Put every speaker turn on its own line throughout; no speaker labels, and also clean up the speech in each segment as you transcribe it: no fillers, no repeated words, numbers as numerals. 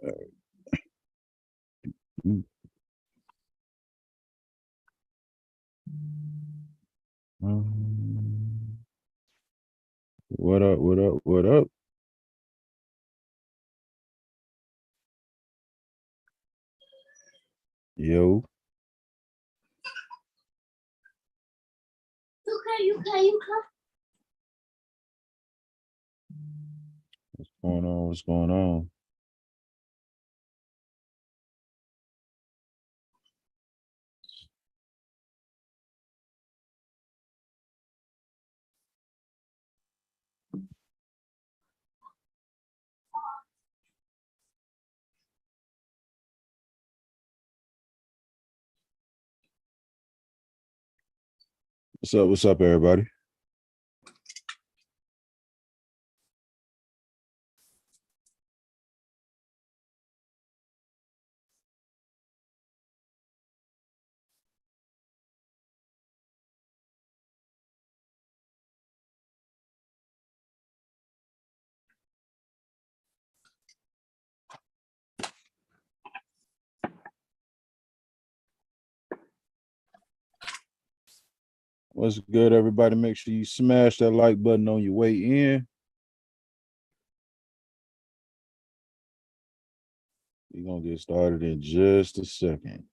What up? What up? What up? Yo. What's going on? What's going on? What's up? What's up, everybody? What's good, everybody? Make sure you smash that like button on your way in. We're gonna get started in just a second.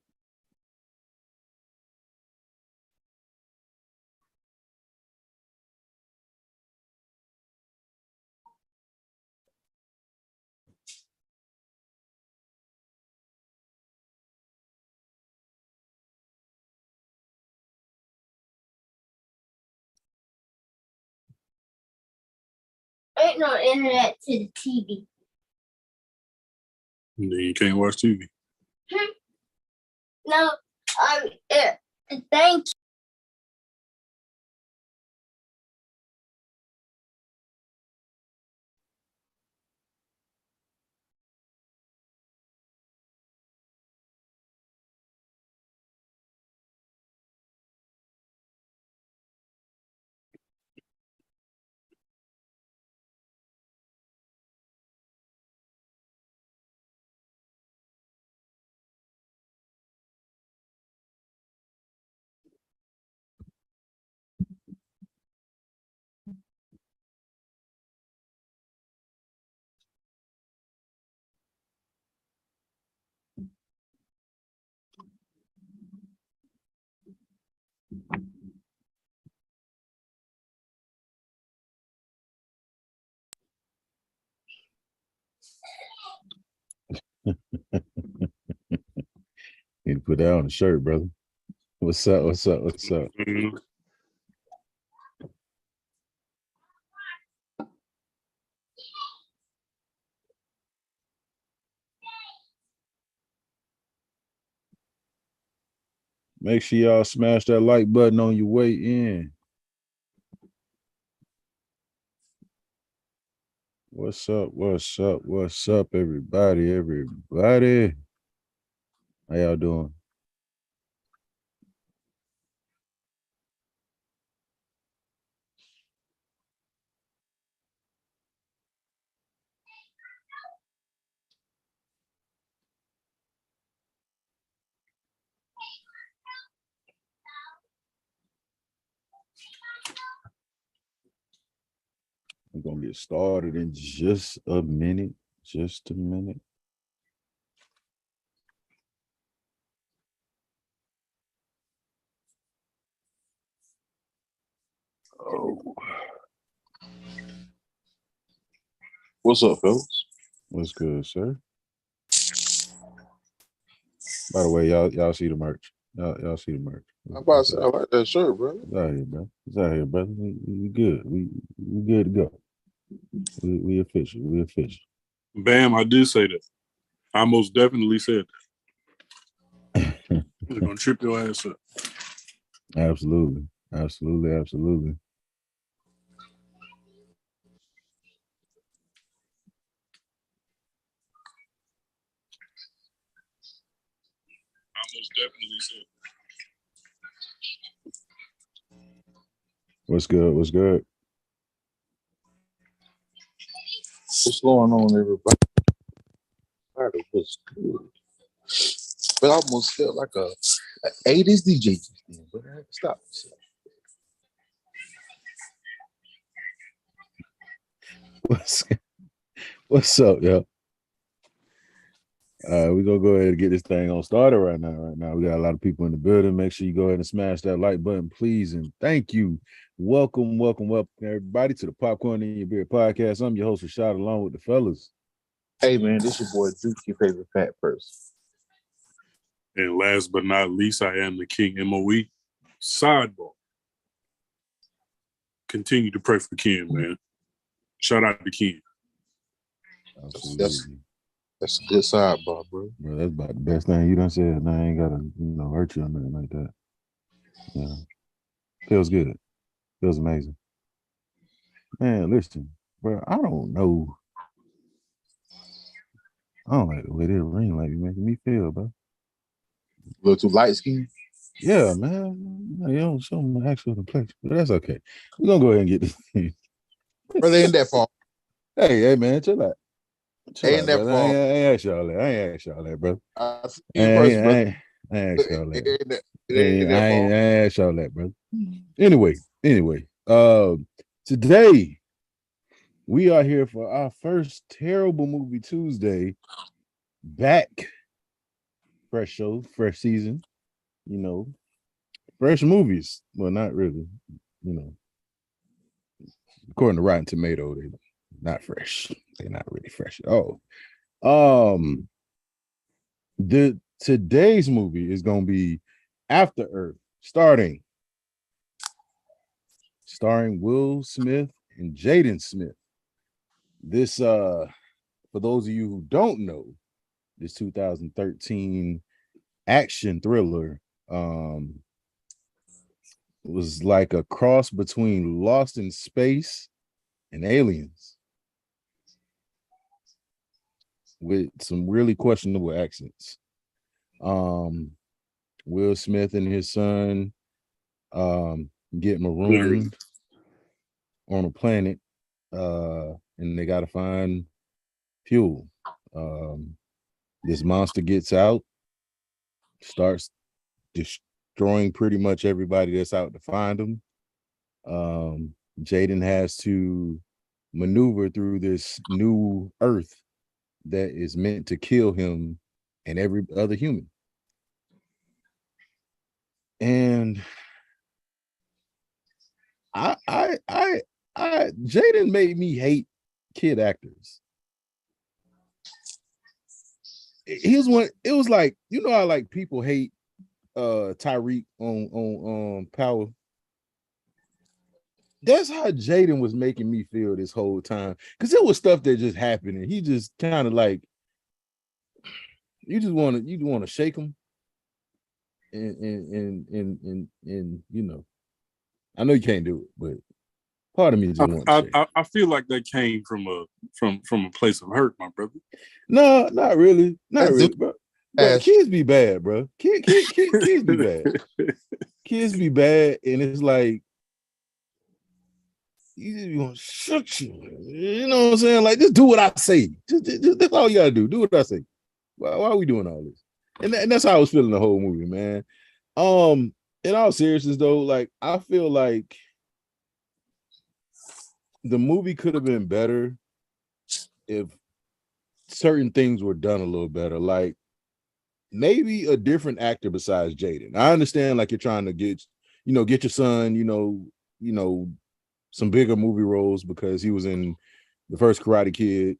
Ain't no internet to the TV.
You can't watch TV.
No, thank you.
Need to put that on the shirt, brother. What's up? What's up? What's up?
Mm-hmm.
Make sure y'all smash that like button on your way in. What's up? What's up? What's up, everybody? Everybody. How y'all doing? We're gonna get started in just a minute. Just a minute. Oh,
What's up, fellas?
what's good, sir? By the way, y'all see the merch. Y'all see the merch.
I'm about to say, I like that shirt, brother.
It's out here, bro. It's out here, brother. We good. We good to go. We official. We official.
Bam, I did say that. I most definitely said that. We're gonna trip your ass up.
Absolutely. Absolutely. Absolutely.
I most definitely said that.
What's good? What's good?
What's going on, everybody?
was good. But I almost felt like a 80s DJ just then, but I had to stop myself.
What's up, yo? We're gonna go ahead and get this thing on started right now. We got a lot of people in the building. Make sure you go ahead and smash that like button, please, and thank you. Welcome, everybody to the Popcorn in Your Beer podcast. I'm your host, Rashad, along with the fellas.
Hey man, this your boy Duke, your favorite fat person.
And last but not least, I am the King MOE. Sidebar. Continue to pray for Ken, man. Shout out to Ken.
Absolutely.
That's a good sidebar, bro.
Bro, that's about the best thing you done said. And I ain't gotta, hurt you or nothing like that. Yeah. Feels good. Feels amazing. Man, listen, bro, I don't know. I don't like the way this ring light be making me feel, bro.
A little too light skinned?
Yeah, man. You don't show me my actual complexion, but that's okay. We're gonna go ahead and get this thing.
Bro, they ain't that far.
Hey, man, chill out.
Ain't that
brother.
far.
I ain't ask y'all that. I ain't ask y'all that, bro.
I see
I
you first, bro.
ain't ask y'all that.
It ain't that
I
far.
ain't ask y'all that, bro. Anyway, today we are here for our first Terrible Movie Tuesday. Back, fresh show, fresh season, fresh movies. Well, not really, according to Rotten Tomato, they're not fresh. They're not really fresh at all. Today's movie is gonna be After Earth, starring Will Smith and Jaden Smith. This, for those of you who don't know, this 2013 action thriller was like a cross between Lost in Space and Aliens, with some really questionable accents. Will Smith and his son get marooned on a planet, and they got to find fuel. This monster gets out, starts destroying pretty much everybody that's out to find him. Jaden has to maneuver through this new Earth that is meant to kill him and every other human. And Jaden made me hate kid actors. Here's one. It was like, how like people hate Tyreek on Power. That's how Jaden was making me feel this whole time, because it was stuff that just happened, and he just kind of like, you want to shake him, and I know you can't do it, but part of me just wants to shake.
I feel like that came from a place of hurt, my brother.
No, not really, bro. But kids be bad, bro. Kids be bad. Kids be bad, and it's like, you just want to shut you. You know what I'm saying? Like, just do what I say. Just that's all you gotta do. Do what I say. Why are we doing all this? And that's how I was feeling the whole movie, man. In all seriousness, though, like, I feel like the movie could have been better if certain things were done a little better. Like, maybe a different actor besides Jaden. I understand, like, you're trying to get your son, some bigger movie roles because he was in the first Karate Kid,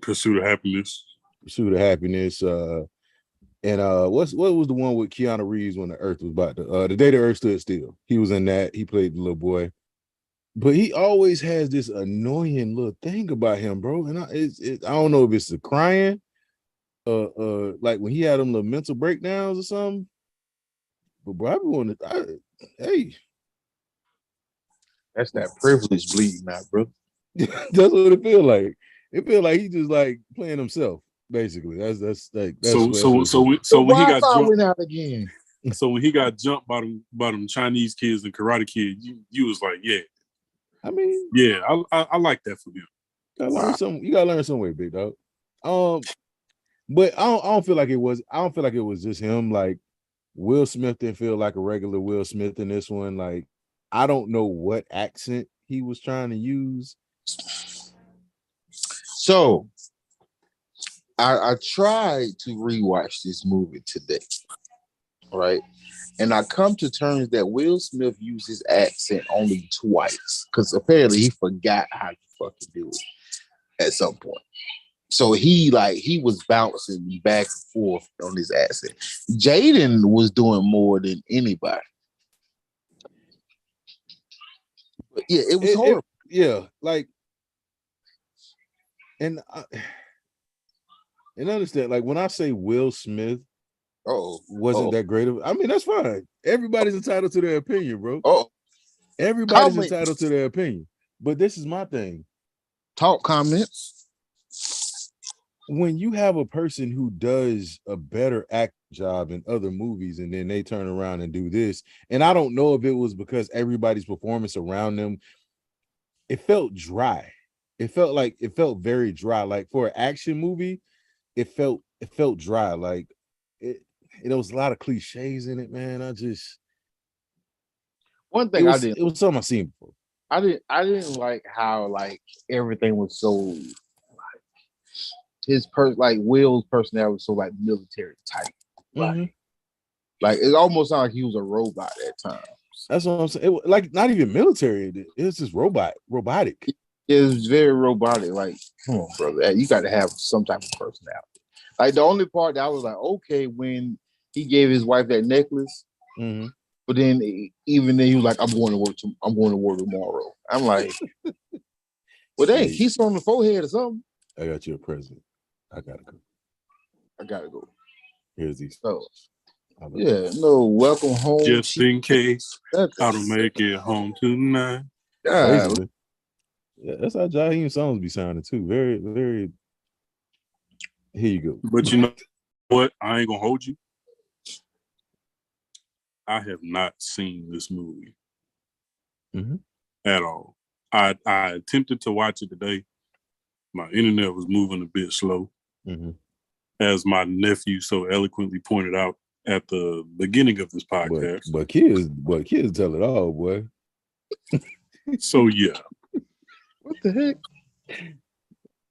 Pursuit of Happiness.
And what was the one with Keanu Reeves when the Earth was about to the day the Earth stood still? He was in that. He played the little boy, but he always has this annoying little thing about him, bro. And I don't know if it's the crying, like when he had them little mental breakdowns or something. But bro, hey.
That's that privilege bleeding out, bro.
That's what it feel like. It feel like he just like playing himself, basically. That's
so when he got jumped
out again.
So when he got jumped by them Chinese kids and Karate Kid, you was like, yeah.
I mean,
yeah, I like that for him.
You gotta learn some way, big dog. But I don't feel like it was. I don't feel like it was just him. Like Will Smith didn't feel like a regular Will Smith in this one. Like I don't know what accent he was trying to use.
So I tried to rewatch this movie today, right? And I come to terms that Will Smith used his accent only twice because apparently he forgot how to fucking do it at some point. So he was bouncing back and forth on his accent. Jaden was doing more than anybody. But yeah, it was horrible.
Yeah, like, and understand, like when I say Will Smith wasn't that great of, I mean that's fine. Everybody's entitled to their opinion, bro. Everybody's entitled to their opinion. But this is my thing.
Talk comments.
When you have a person who does a better act job in other movies and then they turn around and do this, and I don't know if it was because everybody's performance around them, it felt dry. It felt very dry. Like for an action movie, it felt dry. Like there was a lot of cliches in it, man.
One thing
it was something I seen before.
I didn't like how like everything was so like Will's personality was so like military type. Like it almost sounded like he was a robot at times.
That's what I'm saying. It was like not even military. It was just robotic.
It was very robotic. Like, come on, brother, you got to have some type of personality. Like the only part that I was like, okay, when he gave his wife that necklace, but then even then he was like, I'm going to work tomorrow. I'm like, well, dang, kiss on the forehead or something.
I got you a present. I gotta go. Here's these.
So, welcome home.
Just in case I don't make it home tonight.
Yeah, that's how Jaheim songs be sounding too. Very, very. Here you go.
But you know what? I ain't gonna hold you. I have not seen this movie at all. I attempted to watch it today. My internet was moving a bit slow, as my nephew so eloquently pointed out at the beginning of this podcast.
But kids tell it all, boy.
So yeah.
What the heck?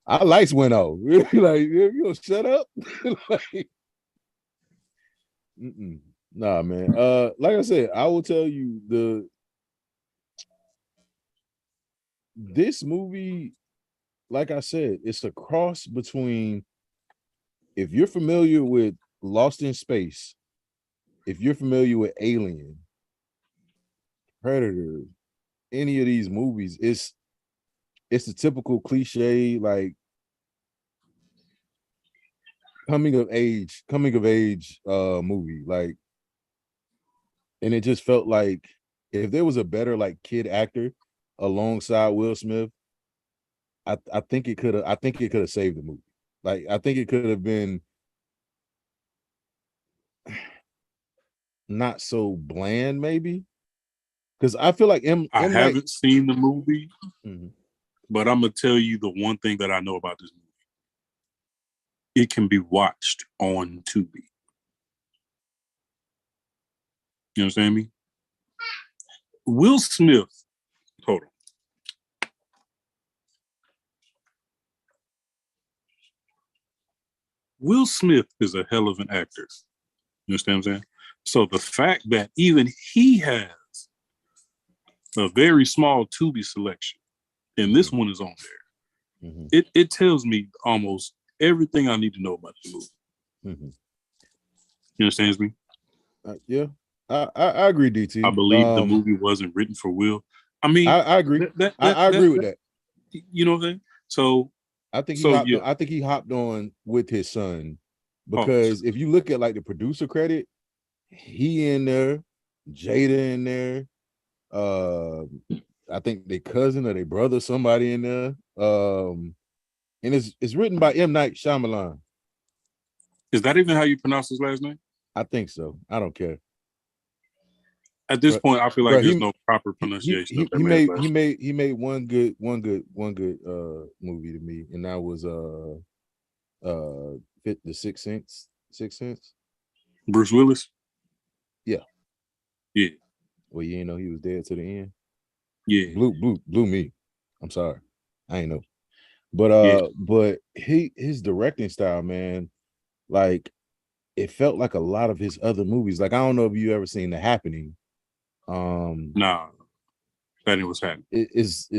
Our lights went off. Like, you gonna shut up? Like, nah, man. Like I said, I will tell you this movie, like I said, it's a cross between, if you're familiar with Lost in Space, if you're familiar with Alien, Predator, any of these movies, it's a typical cliche, like coming of age movie. Like, and it just felt like if there was a better like kid actor alongside Will Smith, I think it could have saved the movie. Like I think it could have been not so bland, maybe. Because I feel like
I haven't seen the movie, but I'm gonna tell you the one thing that I know about this movie. It can be watched on Tubi. You understand me? Will Smith, hold on. Will Smith is a hell of an actor. You understand what I'm saying? So the fact that even he has a very small Tubi selection, and this one is on there, it tells me almost everything I need to know about the movie. You understand me?
Yeah, I agree, DT.
I believe the movie wasn't written for Will. I mean,
I agree. I agree with that.
You know what I'm saying? So
I think he hopped on with his son, because if you look at like the producer credit, he in there, Jada in there, I think their cousin or their brother, somebody in there, and it's written by M. Night Shyamalan.
Is that even how you pronounce his last name?
I think so. I don't care.
At this point, I feel like there's no proper pronunciation.
He made one good movie to me, and that was The Sixth Sense. Sixth Sense.
Bruce Willis.
Yeah.
Yeah.
Well, you didn't know he was dead to the end.
Yeah.
Blew me. I'm sorry, I ain't know. But his directing style, man, like it felt like a lot of his other movies. Like I don't know if you ever seen The Happening.
Nah, that ain't what's happening.
It's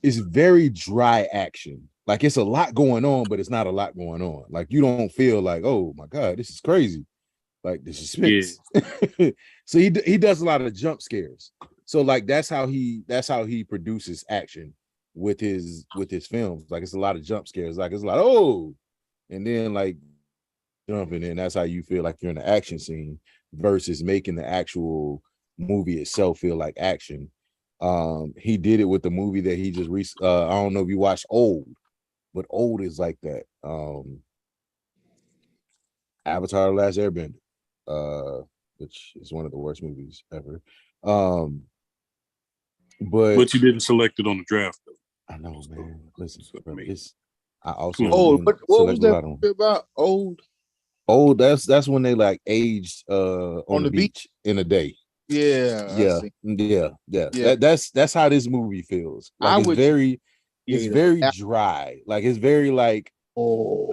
very dry action. Like it's a lot going on, but it's not a lot going on. Like you don't feel like, oh my god, this is crazy. Like the suspense. Yeah. So he does a lot of jump scares. So like that's how he produces action with his films. Like it's a lot of jump scares. Like it's a lot, oh, and then like jumping in. That's how you feel like you're in an action scene versus making the actual movie itself feel like action. He did it with the movie that he just I don't know if you watched Old, but Old is like that. Avatar: The Last Airbender, which is one of the worst movies ever. But
you didn't select it on the draft though.
I know, man. Listen, bro, I
Come
also
on.
What was that about?
Old, that's when they like aged on the beach in a day.
Yeah.
That's how this movie feels. Like it's very dry. Like it's very like,
oh,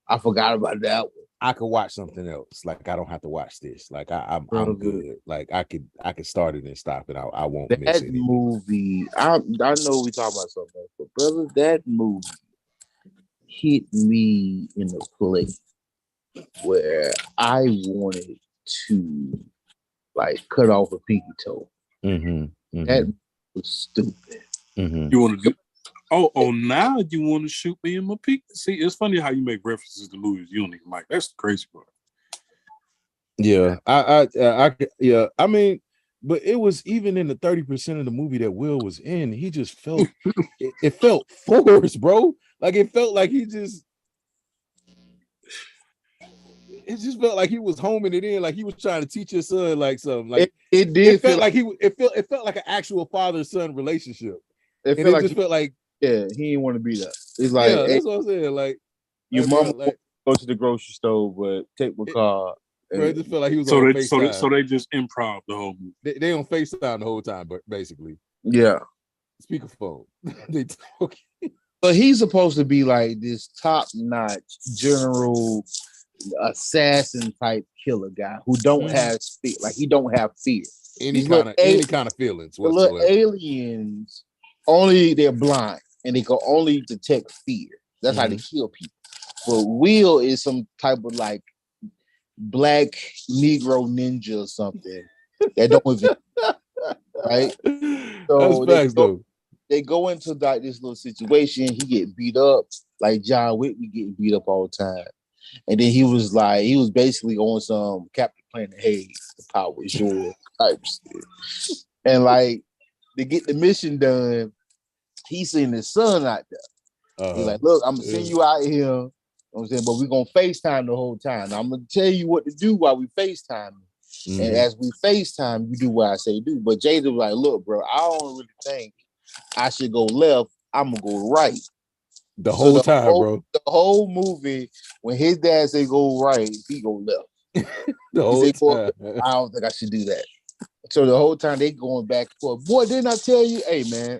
I forgot about that one.
I could watch something else. Like I don't have to watch this. Like I'm good. Like I could start it and stop it. I won't miss
that
it.
Movie. I know we talk about something else, but brother, that movie hit me in a place where I wanted to like cut off a pinky toe. That was stupid.
You want to do? Oh, now you want to shoot me in my peak? See, it's funny how you make references to movies you don't even like. That's the crazy part.
Yeah, I mean, but it was even in the 30% of the movie that Will was in, he just felt it felt forced, bro. Like it felt like it just felt like he was homing it in, like he was trying to teach his son like something. Like it felt like it felt like an actual father-son relationship. It felt like
he didn't want to be that. It's like,
yeah, that's what I'm saying. Like
your mama go to the grocery store, but take my car.
Bro, it just felt like he was
so
on
they
FaceTime.
So they just improv the whole movie.
They on FaceTime the whole time, but basically.
Yeah.
Speakerphone. They talking.
But he's supposed to be like this top-notch general assassin type killer guy who don't have fear. Like he don't have fear.
Any kind of feelings whatsoever.
The little aliens only they're blind and they can only detect fear. That's how they kill people. But Will is some type of like black Negro ninja or something that don't even right. So
that's facts though.
They go into like this little situation. He get beat up like John Wick be getting beat up all the time. And then he was basically on some Captain Planet, hey, the power is yours type shit. And like to get the mission done, he's seeing his son out there. He's like, look, I'm gonna send you out here. You know what I'm saying, but we're gonna FaceTime the whole time. Now, I'm gonna tell you what to do while we FaceTime. And as we FaceTime, you do what I say do. But Jada was like, look, bro, I don't really think I should go left. I'm gonna go right.
The whole time, bro.
The whole movie, when his dad say go right, he go left.
The whole time.
I don't think I should do that. So the whole time they going back and forth. Boy, didn't I tell you? Hey, man.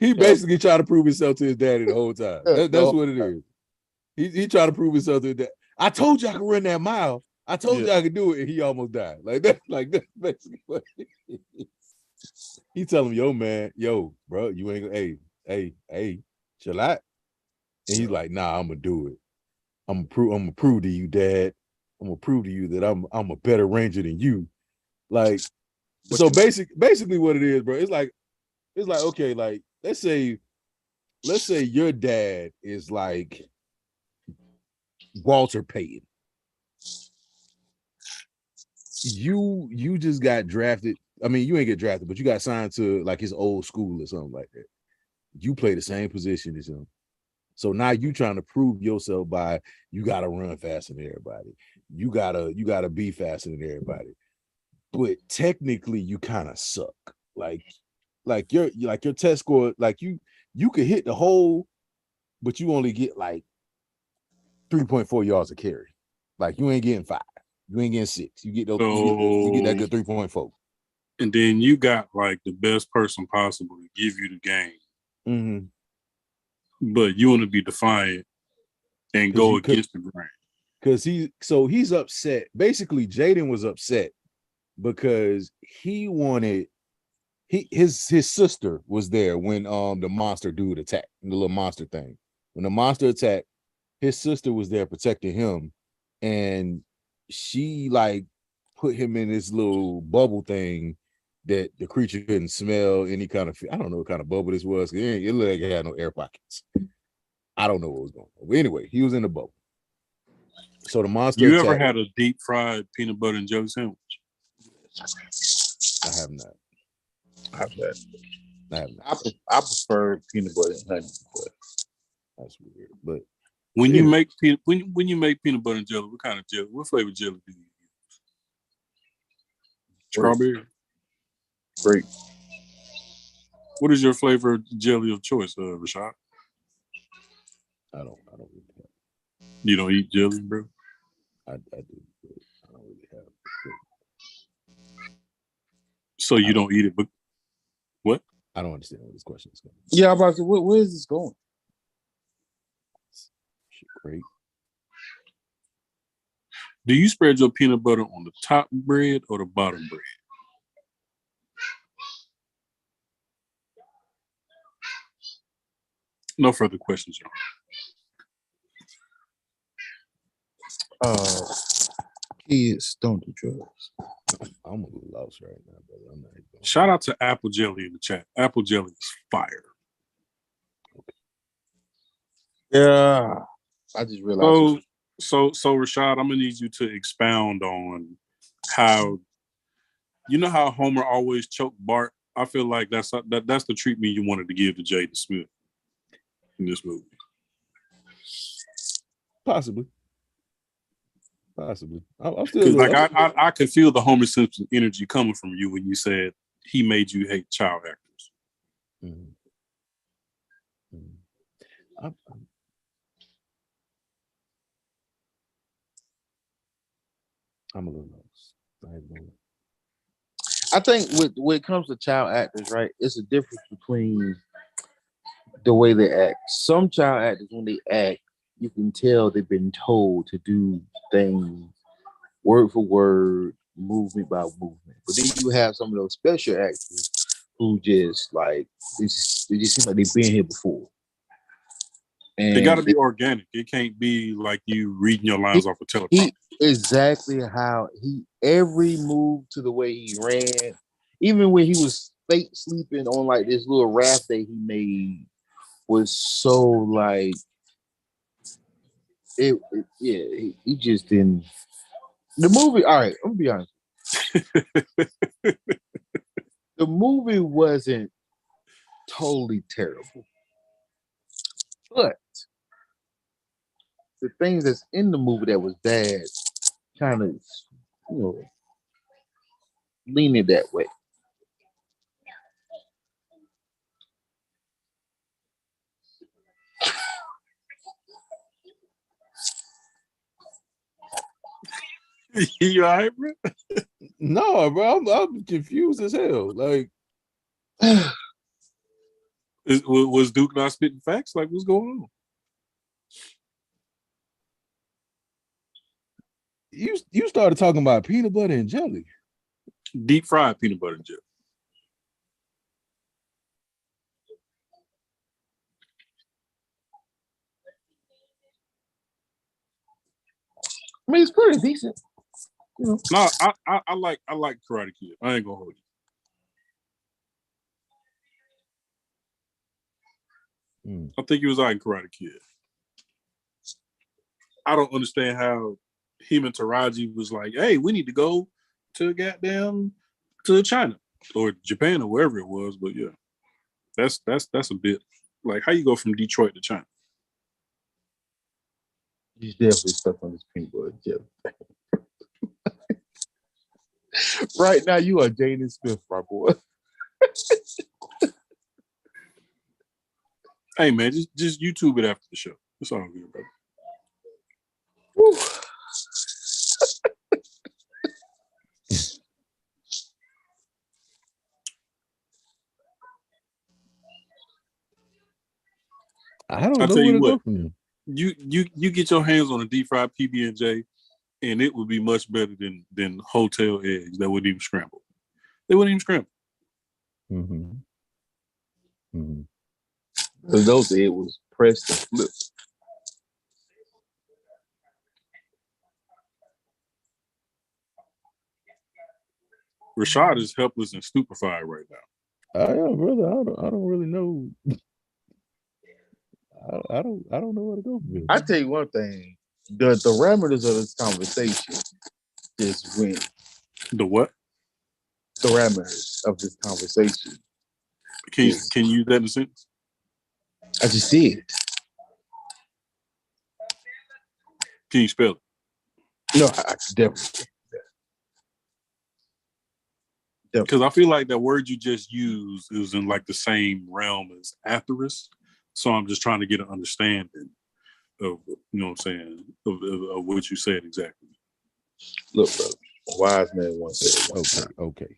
He basically tried to prove himself to his daddy the whole time. That's what it is. He tried to prove himself to his dad. I told you I could run that mile. I told you I could do it, and he almost died. Like that basically what he tell him, yo, man, yo, bro, you ain't gonna hey, chill out. And he's like, nah, I'm gonna do it. I'm gonna prove to you, Dad. I'm gonna prove to you that I'm a better ranger than you. Like, so basically what it is, bro, it's like, okay, like let's say your dad is like Walter Payton. You just got drafted. I mean, you ain't get drafted, but you got signed to like his old school or something like that. You play the same position as him. So now you trying to prove yourself by you gotta run faster than everybody. You gotta be faster than everybody. But technically you kind of suck. Like your test score, like you could hit the whole but you only get like 3.4 yards of carry. Like you ain't getting 5. You ain't getting 6. You get those, you get that good 3.4.
And then you got like the best person possible to give you the game.
Mm-hmm.
But you want to be defiant and go against the grain.
Because he's upset. Basically, Jaden was upset because he wanted his sister was there when the monster dude attacked, the little monster thing. When the monster attacked, his sister was there protecting him, and she like put him in this little bubble thing that the creature couldn't smell any kind of. I don't know what kind of bubble this was. It looked like it had no air pockets. I don't know what was going on. But anyway, he was in the bubble. So the monster.
You ever had a deep fried peanut butter and jelly sandwich?
I have not.
I have
not.
I prefer peanut butter and honey, but
that's weird. But
when you make when you make peanut butter and jelly, what kind of jelly? What flavor jelly do you use? Strawberry.
Great.
What is your flavor jelly of choice, Rashad?
I don't really have.
You don't eat jelly, bro?
I do. I don't really have.
So you don't eat it, but what?
I don't understand where this question is going.
Yeah, I'm about to. Where is this going?
Great.
Do you spread your peanut butter on the top bread or the bottom bread? No further questions, y'all.
Kids don't do drugs.
I'm a little lost right now, brother. I'm not.
Shout out to Apple Jelly in the chat. Apple Jelly is fire.
Yeah, I just realized.
So Rashad, I'm gonna need you to expound on how you know how Homer always choked Bart. I feel like that's the treatment you wanted to give to Jaden Smith in this movie.
Possibly. I'm still
like I could feel the Homer Simpson energy coming from you when you said he made you hate child actors.
Mm-hmm. I'm a little lost.
I think when it comes to child actors, right, it's a difference between the way they act. Some child actors, when they act, you can tell they've been told to do things word for word, movement by movement. But then you have some of those special actors who just like they just seem like they've been here before. And
it got to be organic. It can't be like you reading your lines off a teleprompter.
Exactly how every move to the way he ran, even when he was fake sleeping on like this little raft that he made, was so like he just didn't. The movie, all right, I'm gonna be honest. The movie wasn't totally terrible, but the things that's in the movie that was bad kind of, leaning that way.
You all right, bro?
No, bro. I'm confused as hell. Like,
was Duke not spitting facts? Like, what's going on?
You started talking about peanut butter and jelly.
Deep fried peanut butter and jelly.
I mean, it's pretty decent.
No, I like Karate Kid. I ain't gonna hold you. I think he was out in Karate Kid. I don't understand how him and Taraji was like, "Hey, we need to go to China or Japan or wherever it was." But yeah, that's a bit like how you go from Detroit to China.
He's definitely stuck on this peanut butter jelly. Right now, you are Jaden Smith, my boy.
Hey man, just YouTube it after the show. It's all good, brother.
Whew.
I don't
I
know
tell
where
you
to go
what,
from there.
you get your hands on a deep fried PB&J, and it would be much better than hotel eggs that wouldn't even scramble. They wouldn't even scramble.
Mm-hmm. Mm-hmm.
Because those it was pressed and flipped.
Rashad is helpless and stupefied right now.
I am, brother. I don't really know. I don't know where to go from here.
I tell you one thing, the parameters of this conversation just went.
The what?
Parameters of this conversation.
Can you use that in a sentence?
I just did.
Can you spell it?
No, I definitely.
Because I feel like that word you just used is in like the same realm as asterisk. So I'm just trying to get an understanding of, you know what I'm saying, of what you said exactly.
Look, bro, a wise man once said.
Okay.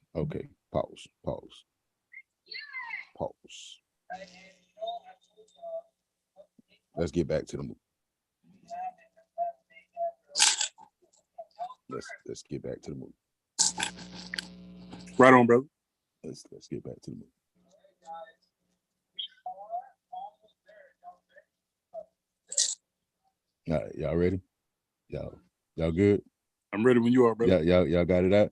Pause. Let's get back to the movie. Let's get back to the movie.
Right on, brother.
Let's get back to the movie. All right, y'all ready? Y'all good?
I'm ready when you are, brother.
Y'all got it out?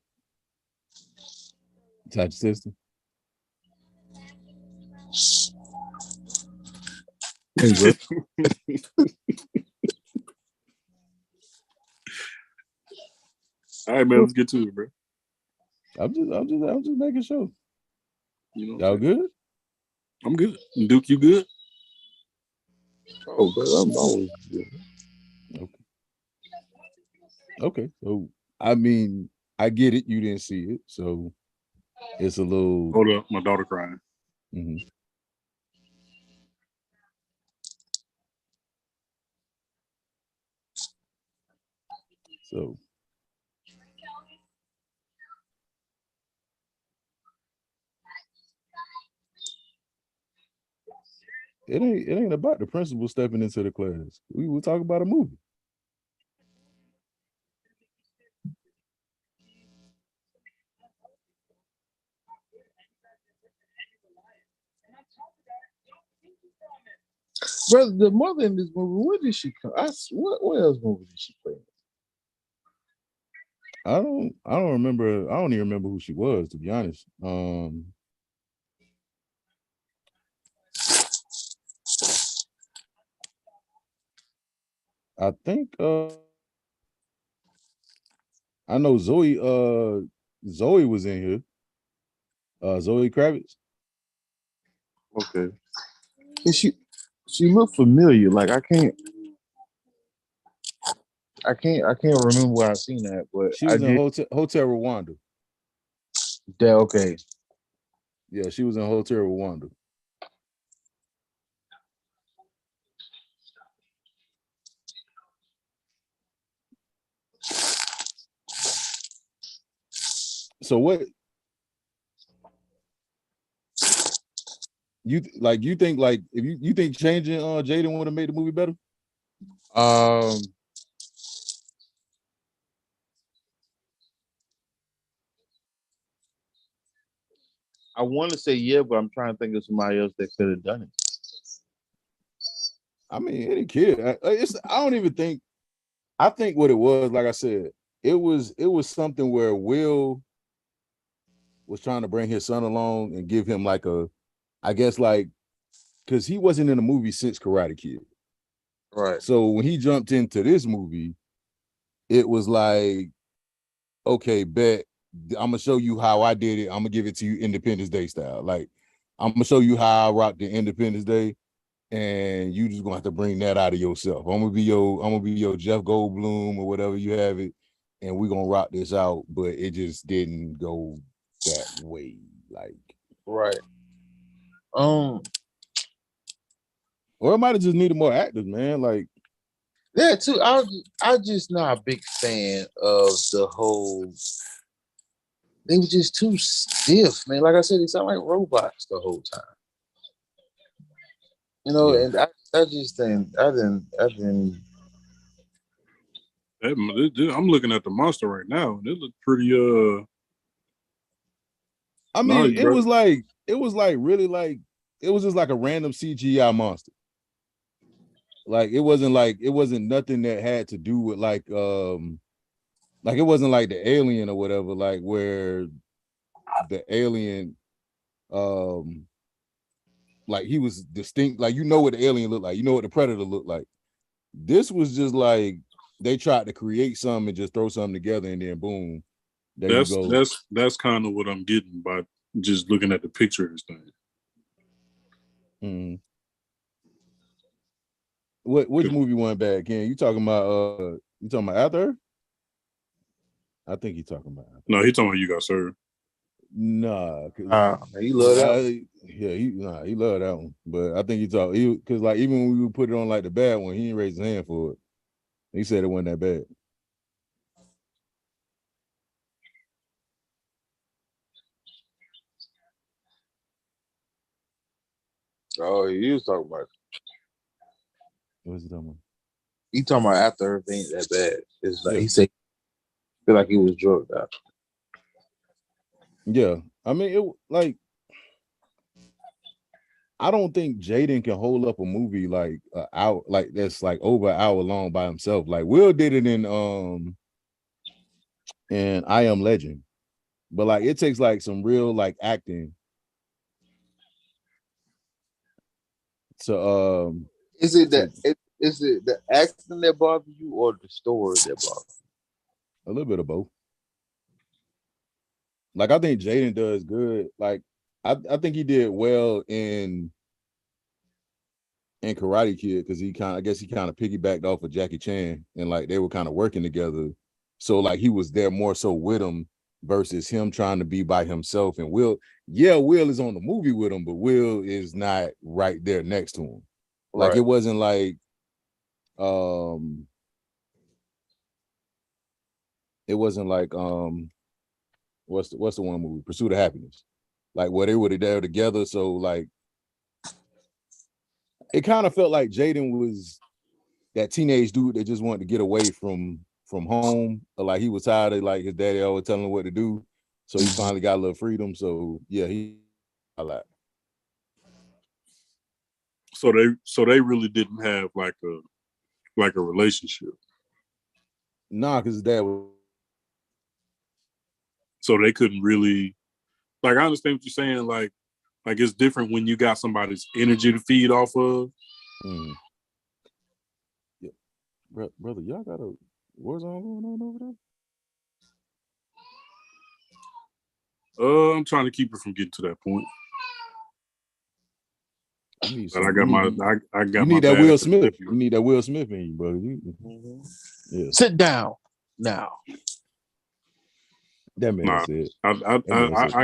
Touch system. All right, man. Let's get to it, bro. I'm just making sure.
You know,
y'all good?
I'm good. Duke, you good?
Oh, but I'm always good.
Okay. So I mean, I get it. You didn't see it, so it's a little.
Hold up, my daughter crying.
Mm-hmm. So it ain't about the principal stepping into the class. We will talk about a movie.
Brother, the mother in this movie, where did she come? What else movie did she play?
I don't remember. I don't even remember who she was, to be honest. I think I know Zoe was in here. Zoe Kravitz.
Okay. And she looked familiar. Like I can't remember where I've seen that, but
She was in Hotel Rwanda.
Yeah, okay.
Yeah, she was in Hotel Rwanda. So what you think like if you think changing Jaden would have made the movie better?
I want to say yeah, but I'm trying to think of somebody else that could have done it.
I mean, any kid. I don't even think. I think what it was, like I said, it was something where Will was trying to bring his son along and give him like I guess like, because he wasn't in the movie since Karate Kid.
Right.
So when he jumped into this movie, it was like, okay, bet I'm gonna show you how I did it. I'm gonna give it to you Independence Day style. Like, I'm gonna show you how I rocked the Independence Day, and you just gonna have to bring that out of yourself. I'm gonna be your Jeff Goldblum or whatever you have it, and we're gonna rock this out. But it just didn't go that way. Like,
right.
Or it might have just needed more actors, man. Like,
Yeah, too. I just not a big fan of the whole. They were just too stiff, man. Like I said, they sound like robots the whole time. You know,
Yeah.
and I just think I didn't.
I'm looking at the monster right now, and it looked pretty.
I mean, it was like really like it was just like a random CGI monster. Like it wasn't nothing that had to do with like it wasn't like the alien or whatever, like where the alien like he was distinct, like you know what the alien looked like, you know what the predator looked like. This was just like they tried to create something and just throw something together and then boom, there you go.
That's kind of what I'm getting by just looking at the picture of this thing.
Mm-hmm. Which movie went bad, Ken? You talking about After Earth? I think he's talking about After.
No, he talking about You Got Served.
Nah,
he love that.
Yeah, he loved that one. But I think because like even when we put it on like the bad one, he didn't raise his hand for it. He said it wasn't that bad.
Oh, he was talking about.
What's he talking about?
He talking about After Earth ain't that bad. It's like he said, feel like he was drugged out.
Yeah, I mean it like. I don't think Jaden can hold up a movie like an hour, like that's like over an hour long by himself. Like Will did it in I Am Legend, but like it takes like some real like acting to
Is it the acting that bothers you or the story that bothers
you? A little bit of both. Like I think Jaden does good. Like I think he did well in Karate Kid because he kind of piggybacked off of Jackie Chan and like they were kind of working together. So like he was there more so with him versus him trying to be by himself. And Will is on the movie with him, but Will is not right there next to him. Like
Right.
it wasn't like what's the one movie? Pursuit of Happiness. Like where they were there together. So like it kind of felt like Jaden was that teenage dude that just wanted to get away from home. Or like he was tired of like his daddy always telling him what to do. So he finally got a little freedom. So yeah, I like.
So they really didn't have like a relationship.
Nah, because his dad was.
So they couldn't really, like, I understand what you're saying. Like it's different when you got somebody's energy to feed off of.
Yeah, brother, y'all got a Warzone going on over there?
I'm trying to keep it from getting to that point. But I got
you need that Will Smith. You need that Will Smith in you, brother. Yeah.
Sit down now.
That man said.
I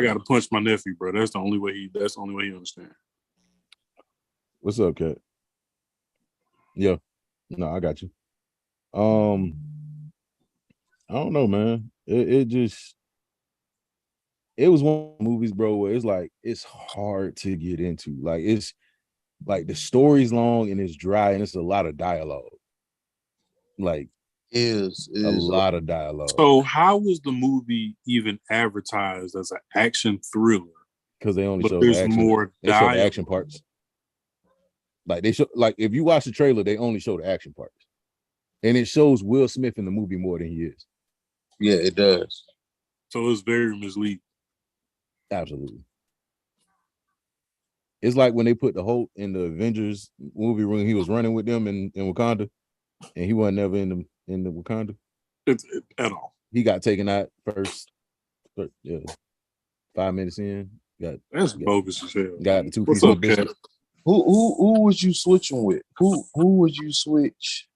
got to punch my nephew, bro. That's the only way he understands.
What's up, Cat? Yeah. No, I got you. I don't know, man. It was one of the movies, bro, where it's like it's hard to get into. Like it's like the story's long and it's dry and it's a lot of dialogue. Like
is
a lot of dialogue.
So how was the movie even advertised as an action thriller?
Because they only show the action. They show the action parts. Like they show, like if you watch the trailer, they only show the action parts, and it shows Will Smith in the movie more than he is.
Yeah, it does.
So it's very misleading.
Absolutely. It's like when they put the Hulk in the Avengers movie room, he was running with them in Wakanda, and he wasn't never in the Wakanda.
At all.
He got taken out first. Yeah. 5 minutes in.
That's bogus as hell.
Got the 2
What's
pieces
up,
of biscuit.
Cat?
Who was you switching with? Who would you switch?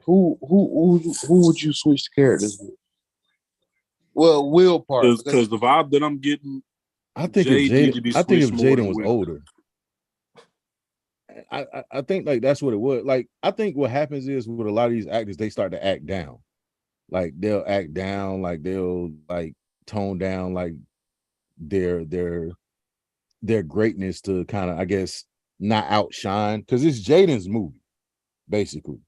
Who would you switch the characters with? Well, Will part
because the vibe that I'm getting,
I think if Jaden was older, I think like that's what it was. Like I think what happens is with a lot of these actors, they start to act down. Like they'll act down, like they'll like tone down like their greatness to kind of, I guess, not outshine, because it's Jaden's movie, basically.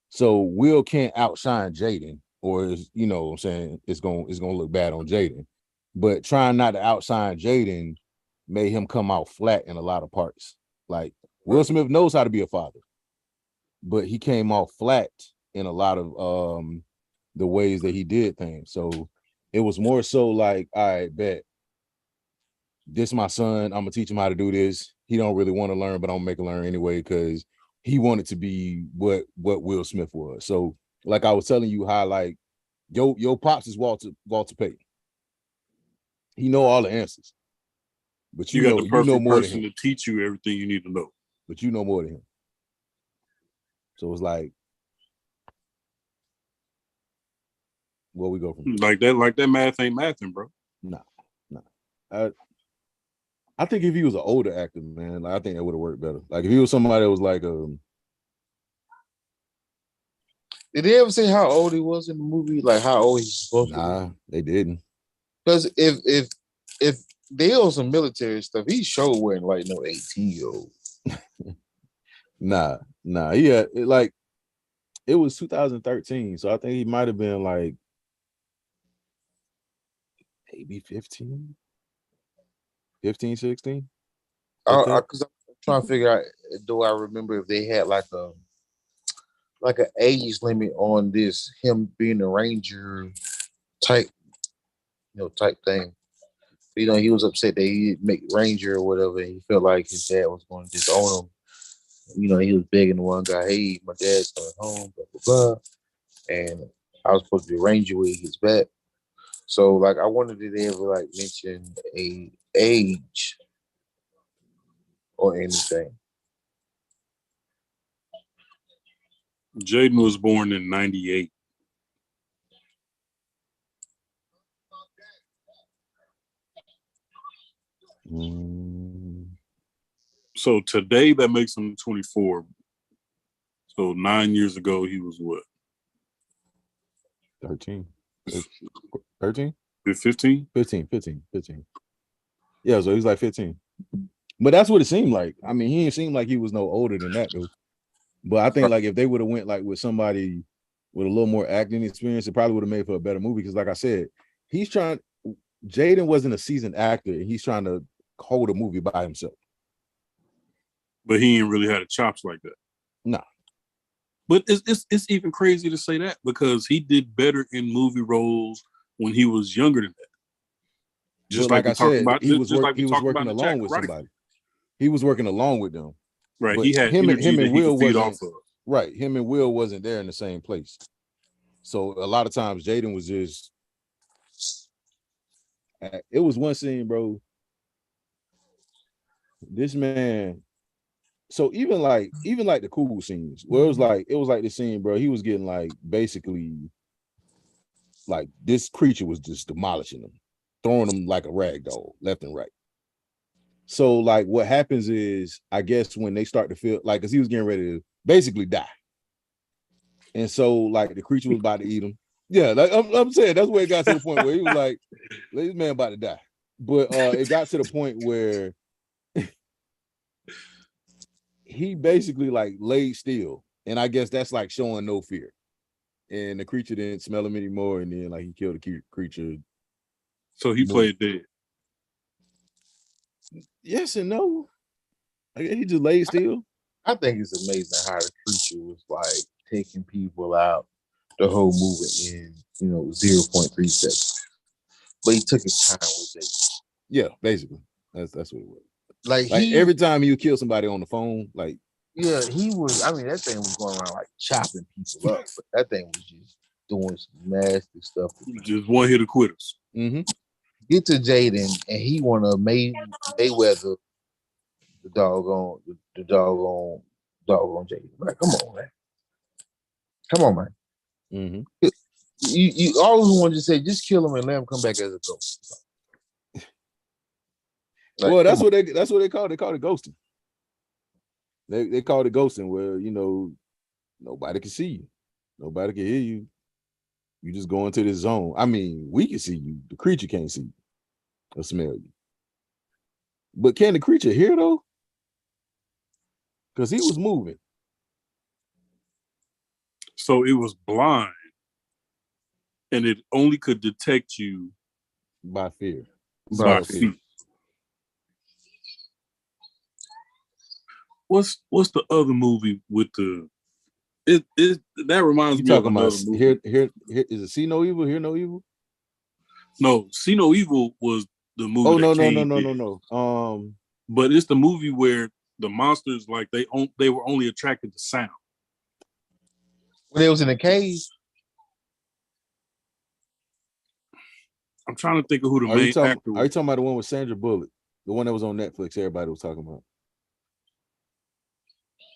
So Will can't outshine Jaden, or is, you know what I'm saying, it's gonna look bad on Jaden. But trying not to outshine Jaden made him come out flat in a lot of parts. Like Will Smith knows how to be a father, but he came off flat in a lot of the ways that he did things. So it was more so like, all right, bet this my son, I'm gonna teach him how to do this. He don't really want to learn, but I'm gonna make him learn anyway, because he wanted to be what Will Smith was. So like I was telling you how like your pops is Walter Payton. He know all the answers, but
You got the perfect
more than
person
him.
to teach you everything you need to know.
But you know more than him. So it's like, where we go from
there? Like that math ain't mathing, bro.
Nah. I think if he was an older actor, man, like, I think that would have worked better. Like if he was somebody that was like
Did they ever say how old he was in the movie? Like how old he's supposed to be?
nah, they didn't.
Because if they owe some military stuff, he sure wasn't like no 18-year-old.
Nah. Yeah, it was 2013, so I think he might have been like maybe 15, 16.
Because I'm trying to figure out, do I remember if they had like an age limit on this, him being a ranger type, type thing. He was upset that he didn't make ranger or whatever. And he felt like his dad was going to disown him. He was begging the one guy, hey, my dad's coming home, blah, blah, blah. And I was supposed to be a ranger when he gets back. So, like, I wondered, did they ever, like, mention a age or anything?
Jaden was born in 98. So today that makes him 24. So 9 years ago he was what?
13.
15?
15. Yeah, so he's like 15. But that's what it seemed like. I mean, he didn't seem like he was no older than that, though. But I think like if they would have went like with somebody with a little more acting experience, it probably would have made for a better movie. Because like I said, Jaden wasn't a seasoned actor, and he's trying to hold a movie by himself.
But he ain't really had a chops like that.
Nah.
But it's even crazy to say that, because he did better in movie roles when he was younger than that.
Just like I said, he was working along with somebody. He was working along with them.
Right.
But
he had
him and Will
feed off of.
Right. Him and Will wasn't there in the same place. So a lot of times Jaden was just, it was one scene, bro. This man, so even like the cool scenes, where it was like the scene, bro, he was getting like basically like this creature was just demolishing him, throwing him like a rag doll left and right. So like what happens is, I guess when they start to feel like, because he was getting ready to basically die, and so like the creature was about to eat him. Yeah, like I'm saying, that's where it got to the point where he was like, this man about to die. But it got to the point where he basically like laid still, and I guess that's like showing no fear. And the creature didn't smell him anymore, and then like he killed the creature.
So he played dead.
Yes and no. I guess he just laid still.
I think it's amazing how the creature was like taking people out the whole movie in 0.3 seconds. But he took his time with it.
Yeah, basically. That's what it was.
Like
every time you kill somebody on the phone, like,
yeah, he was. I mean, that thing was going around like chopping people up, but that thing was just doing some nasty stuff.
Just one hit of quitters.
Mm-hmm.
Get to Jaden, and he want to Mayweather the doggone Jaden. Like, come on, man.
Mm-hmm.
You always want to say, just kill him and let him come back as a ghost.
Like, well, that's what they call it. They call it ghosting. They called it ghosting, where nobody can see you, nobody can hear you. You just go into this zone. I mean, we can see you. The creature can't see you or smell you. But can the creature hear though? Because he was moving.
So it was blind, and it only could detect you
by fear.
by feet. What's the other movie with the that reminds
You
me of
talking
another
about
movie.
here is it See No Evil? Hear No Evil?
No, See No Evil was the movie.
Oh
that
no.
But it's the movie where the monsters like they were only attracted to sound.
When it was in the cave.
I'm trying to think of who the main actor was.
Are you talking about the one with Sandra Bullock? The one that was on Netflix, everybody was talking about.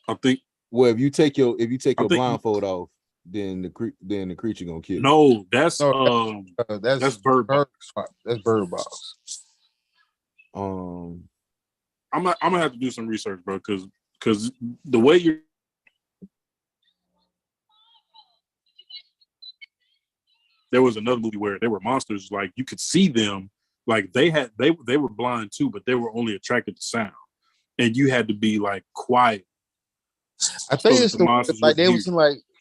I think.
Well, if you take your blindfold off, then the creature gonna kill you.
No, that's
that's
Bird Box.
That's Bird Box.
I'm gonna have to do some research, bro, because the way you're. There was another movie where they were monsters, like you could see them, like they were blind too, but they were only attracted to sound, and you had to be like quiet.
I think it's like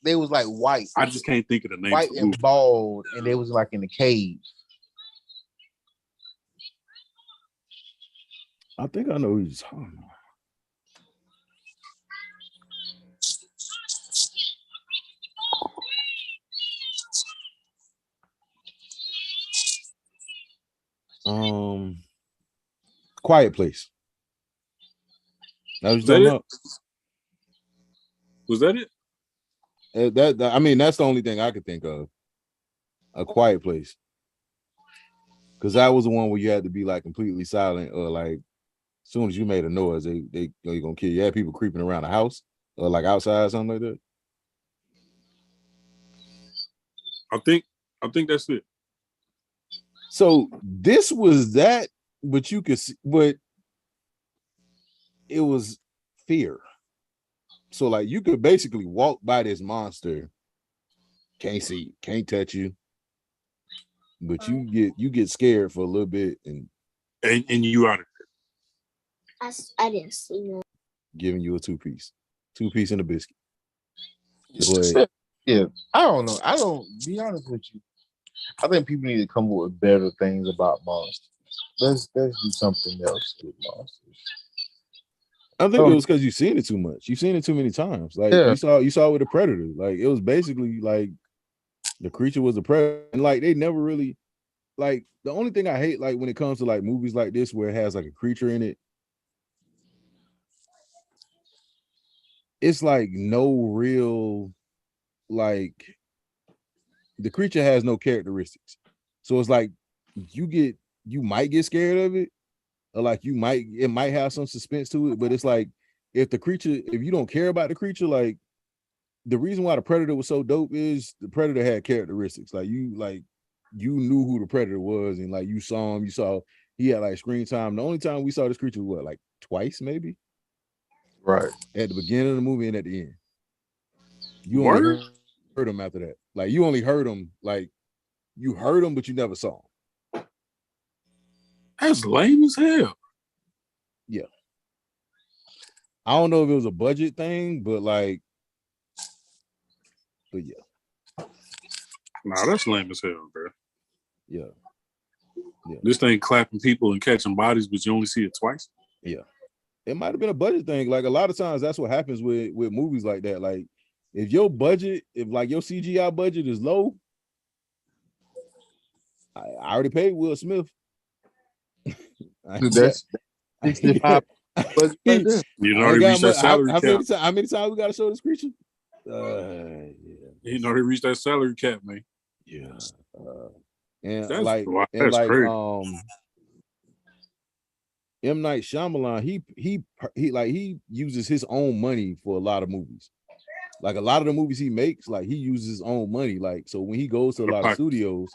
they was like white.
I just can't think of the name.
White and bald, and they was like in the cave.
I think I know who you're talking about. Quiet Place.
Was that it? Was that it?
I mean, that's the only thing I could think of. A Quiet Place. Because that was the one where you had to be like completely silent, or like as soon as you made a noise, they're gonna kill you. You had people creeping around the house or like outside, something like that.
I think that's it.
So this was that, but you could see, but it was fear. So like you could basically walk by this monster, can't see, can't touch you, but you get scared for a little bit and
you out of
it. I didn't see that.
Giving you a two-piece and a biscuit.
But, yeah, I don't know. I don't be honest with you. I think people need to come up with better things about monsters. Let's do something else with monsters.
I think it was because you've seen it too much. You've seen it too many times. Like you saw it with the Predator. Like it was basically like the creature was the predator, and like they never really like. The only thing I hate, like when it comes to like movies like this where it has like a creature in it, it's like no real, like the creature has no characteristics. So it's like you might get scared of it, or like it might have some suspense to it, but it's like if you don't care about the creature, like the reason why the Predator was so dope is the Predator had characteristics. Like you knew who the Predator was, and like you saw him, he had like screen time. The only time we saw this creature was like twice, maybe.
Right.
At the beginning of the movie and at the end. You only heard him after that. Like you only heard him, like you heard him, but you never saw him.
That's lame as hell.
Yeah. I don't know if it was a budget thing, but yeah.
Nah, that's lame as hell, bro.
Yeah.
This thing clapping people and catching bodies, but you only see it twice.
Yeah. It might have been a budget thing. Like a lot of times that's what happens with movies like that. Like if your CGI budget is low, I already paid Will Smith.
That's 65.
You already reached that salary cap.
How many times we got to show this creature?
Yeah. You already reached that salary cap, man.
Yeah. And
that's
like
crazy.
M. Night Shyamalan, he uses his own money for a lot of movies. Like a lot of the movies he makes, like he uses his own money. Like so when he goes to a lot of studios,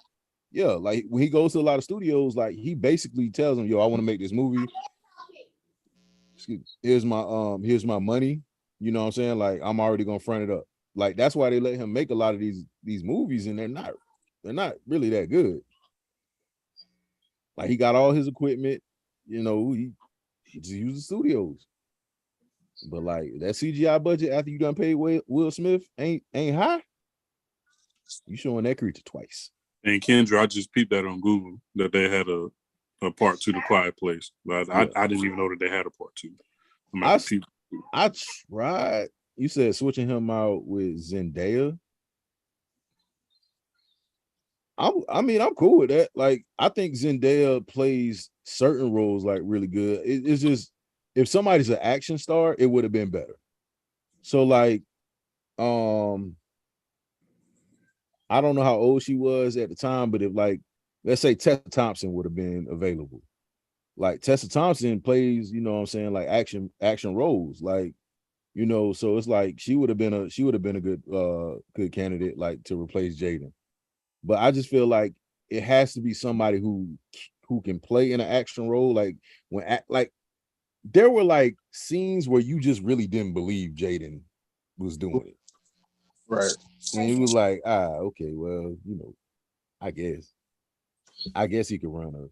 like when he goes to a lot of studios, like he basically tells them, "Yo, I want to make this movie. Here's my money. You know what I'm saying? Like I'm already gonna front it up. Like that's why they let him make a lot of these movies, and they're not really that good. Like he got all his equipment, you know, he just uses studios. But like that CGI budget after you done paid Will Smith ain't high. You showing that creature twice.
And Kendra, I just peeped that on Google that they had a part 2 to Quiet Place. But
Yeah.
I didn't even know that they had a part 2. I'm
I
at the peep.
I tried. You said switching him out with Zendaya. I mean, I'm cool with that. Like, I think Zendaya plays certain roles like really good. It's just if somebody's an action star, it would have been better. So, like, I don't know how old she was at the time, but if like, let's say Tessa Thompson would have been available. Like Tessa Thompson plays, you know what I'm saying, like action roles. Like, you know, so it's like she would have been a good candidate like to replace Jaden. But I just feel like it has to be somebody who can play in an action role. Like like there were like scenes where you just really didn't believe Jaden was doing it.
Right.
And he was like, okay, well, you know, I guess he could run a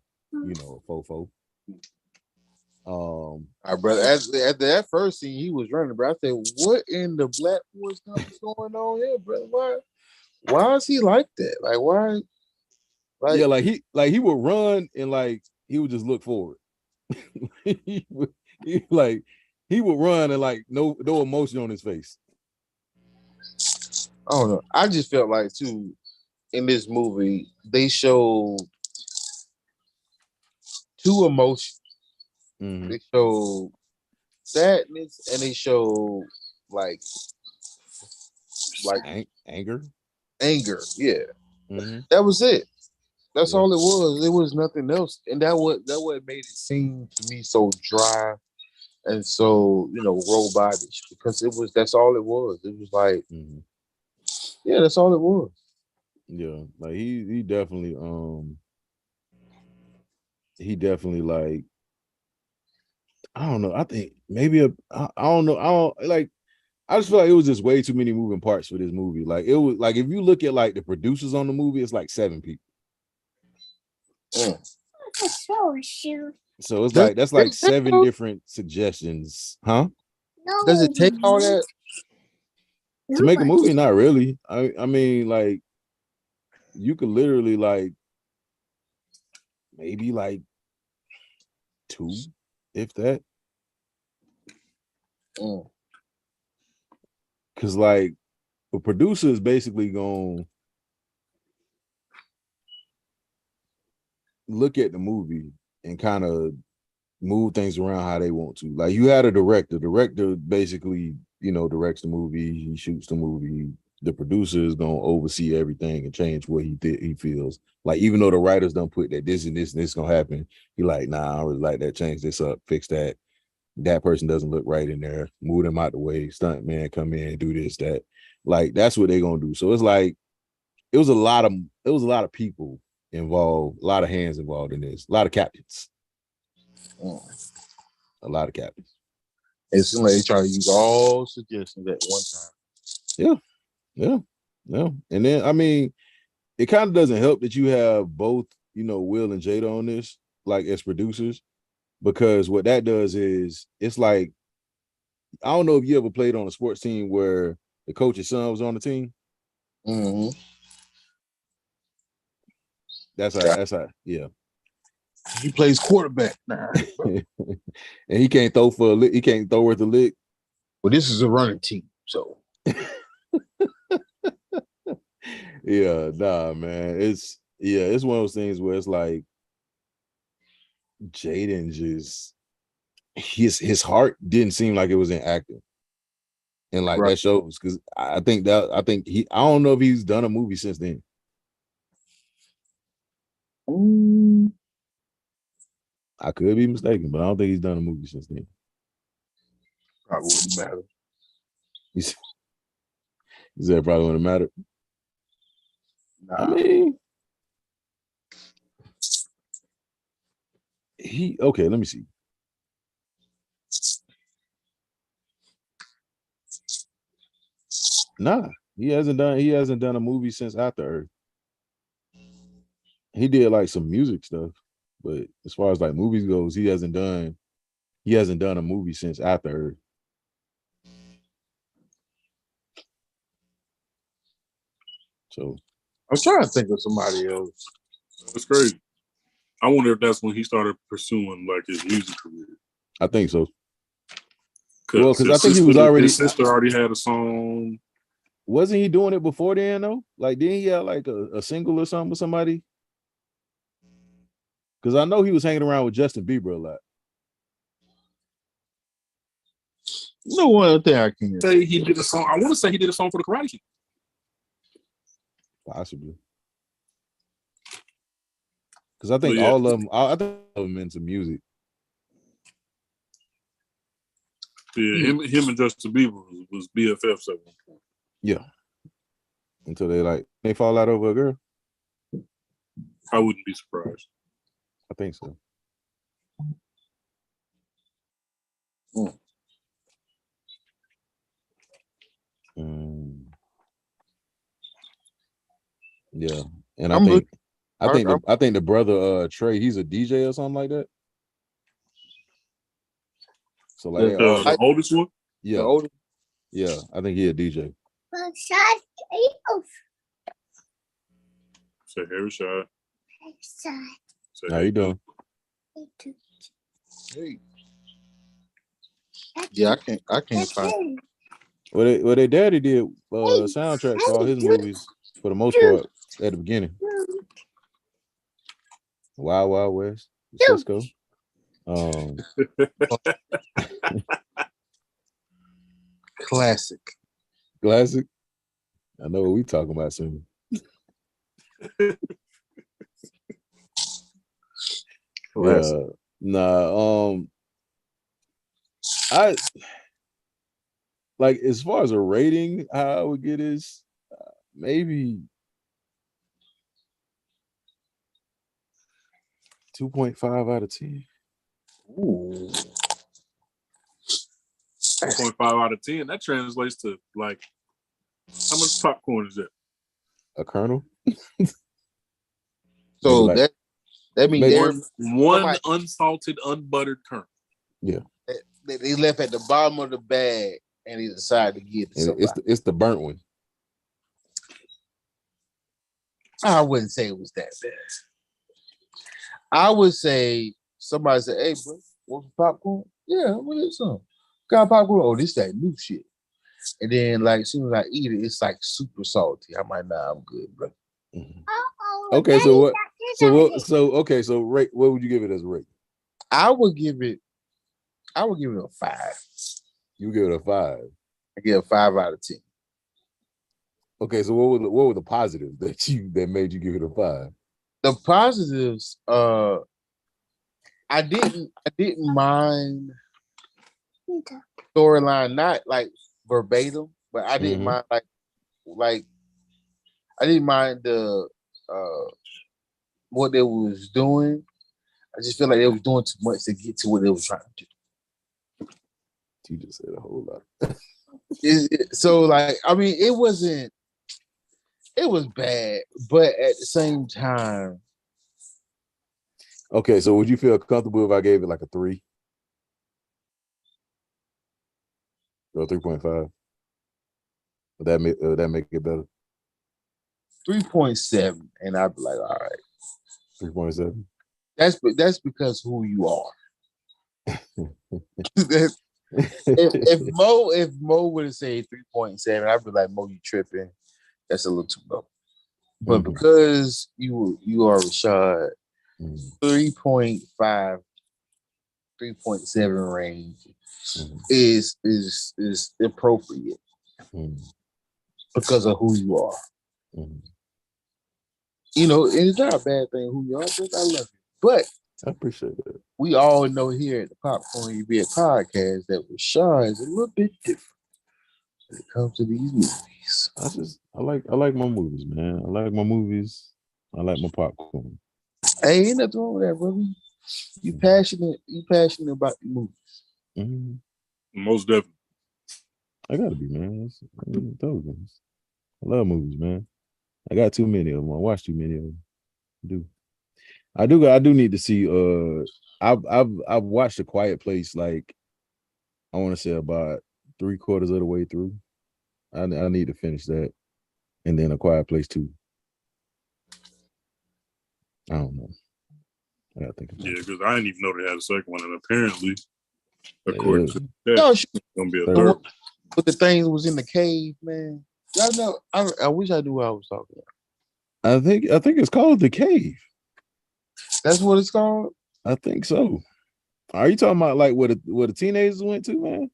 fofo.
Brother, at that first scene he was running, bro. I said, "What in the Black Forest is going on here, brother? Why is he like that? Like, why? Like,
yeah, he would run and like he would just look forward. he would run and like no emotion on his face.
I don't know. I just felt like too in this movie they showed two emotions.
Mm-hmm.
They showed sadness and they showed like
anger.
Yeah,
Mm-hmm.
that was it. That's
Yeah.
all it was. It was nothing else, and that what made it seem to me so dry and so robotic because that's all it was. It was like, yeah, that's all it was.
Yeah, like he definitely like I don't know. I think maybe I don't know. I just feel like it was just way too many moving parts for this movie. Like it was like if you look at like the producers on the movie, it's like 7 people. So it's like that's like 7 different suggestions, huh?
Does it take all that
to make a movie? Not really. I mean, like you could literally like maybe like 2, if that. Cause like the producer is basically going to look at the movie and kind of move things around how they want to. Like you had a director. Director basically, directs the movie. He shoots the movie. The producer is gonna oversee everything and change what he feels. Like even though the writers don't put that this and this and this gonna happen, he like, nah, I don't really like that. Change this up, fix that. That person doesn't look right in there. Move them out the way. Stunt man, come in, do this, that. Like that's what they're gonna do. So it's like it was a lot of people involved, a lot of hands involved in this, a lot of captains. A lot of captains.
It seems like they try to use all suggestions at one time.
Yeah. And then I mean, it kind of doesn't help that you have both, Will and Jada on this, like as producers, because what that does is it's like I don't know if you ever played on a sports team where the coach's son was on the team.
Mm-hmm.
That's how, yeah.
He plays quarterback now.
And he can't throw for a lick. He can't throw worth a lick.
Well, this is a running team, so
yeah, nah, man. It's one of those things where it's like Jaden just his heart didn't seem like it was in acting. And like that shows because I think I don't know if he's done a movie since then. I could be mistaken, but I don't think he's done a movie since then.
Probably wouldn't matter.
Is that probably wouldn't matter?
Nah.
I mean, let me see. Nah, he hasn't done a movie since After Earth. He did like some music stuff, but as far as like movies goes, he hasn't done a movie since After Earth. So
I was trying to think of somebody else.
That's crazy. I wonder if that's when he started pursuing like his music career.
I think so. Well, because I think
his sister already had a song.
Wasn't he doing it before then though? Like, didn't he have like a single or something with somebody? Because I know he was hanging around with Justin Bieber a lot.
No one thing I can
say he did a song. I want to say he did a song for the Karate Kid.
Possibly. Because I think all of them, I think all of them into music.
Yeah, him and Justin Bieber was BFFs at one point.
Yeah. Until they fall out over a girl.
I wouldn't be surprised.
I think so. Yeah, and I think the brother Trey, he's a DJ or something like that. So like
the oldest one.
Yeah, yeah, I think he a DJ.
Say Harry Shot.
How you doing?
Hey. Yeah, I can't find.
Well, their daddy did soundtracks for all his movies for the most part at the beginning. Wild Wild West, Cisco.
Classic.
I know what we talking about soon. Yeah. Nah. I like as far as a rating, how I would get is maybe 2.5 out of 10.
Ooh.
2.5 out of 10. That translates to like how much popcorn is that?
A kernel.
So like, that means
one unsalted, unbuttered kernel.
Yeah.
They left at the bottom of the bag and he decided to give it.
It's the burnt one.
I wouldn't say it was that bad. I would say somebody said, "Hey, bro, want some popcorn?" Yeah, what is some? Got popcorn? Oh, this that new shit. And then, like, as soon as I eat it, it's like super salty. I'm like, nah, I'm good, bro.
Mm-hmm. Okay, so what? So rate. What would you give it as a rate?
I would give it a 5.
You give it a 5.
I give it a 5 out of 10.
Okay, so what were the positives that made you give it a 5?
The positives, I didn't mind storyline, not like verbatim, but I didn't mind like I didn't mind the what they was doing. I just feel like they was doing too much to get to what they was trying to do.
You just said a whole lot.
So like, I mean, it was bad, but at the same time.
Okay, so would you feel comfortable if I gave it like a 3? Or 3.5? Would that make it better?
3.7, and I'd be like, all right.
3.7.
That's because who you are. if Mo would have said 3.7, I'd be like, Mo, you tripping. That's a little too low. But because you are Rashad, 3.5, 3.7 range is appropriate because of who you are. You know, and it's not a bad thing who you are, but I love you. But
I appreciate that. We
all know here at the Popcorn You Be It podcast that Rashad is a little bit different when it comes to these movies.
I like my movies, man. I like my movies. I like my popcorn.
Hey, ain't nothing wrong with that, brother. You passionate about the movies.
Most definitely.
I gotta be, man. I love movies, man. I got too many of them. I watch too many of them. I do need to see I've watched A Quiet Place like I want to say about 3/4 of the way through. I need to finish that. And then A Quiet Place 2. I don't know. I gotta think about
Yeah,
it.
because I didn't even know they had a second one, and apparently,
Yeah,
according to that,
No,
it's gonna be a
Third.
third. one.
but the thing that was in the cave, man. Y'all know. I wish I knew what I was talking about.
I think it's called The Cave.
That's what it's called.
I think so. Are you talking about like where the teenagers went to, man?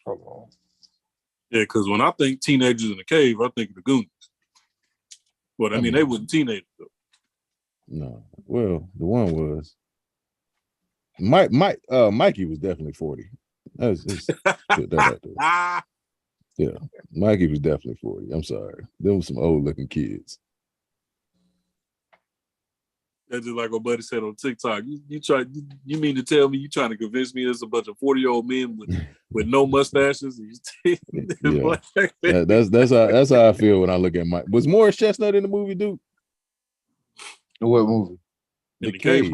Hold on.
Yeah, because when I think teenagers in the cave, I think of the Goonies. But I mean, they wasn't teenagers though.
No. Well, the one was Mikey was definitely 40. Let's put that out there.
Ah,
Yeah. Mikey was definitely 40. I'm sorry. There was some old looking kids.
that's just like what Buddy said on TikTok. You mean to tell me you trying to convince me there's a bunch of 40-year-old men with no mustaches?
Yeah. That's how I feel when I look at Mike. Was Morris Chestnut in the movie, dude?
What movie?
In the cave.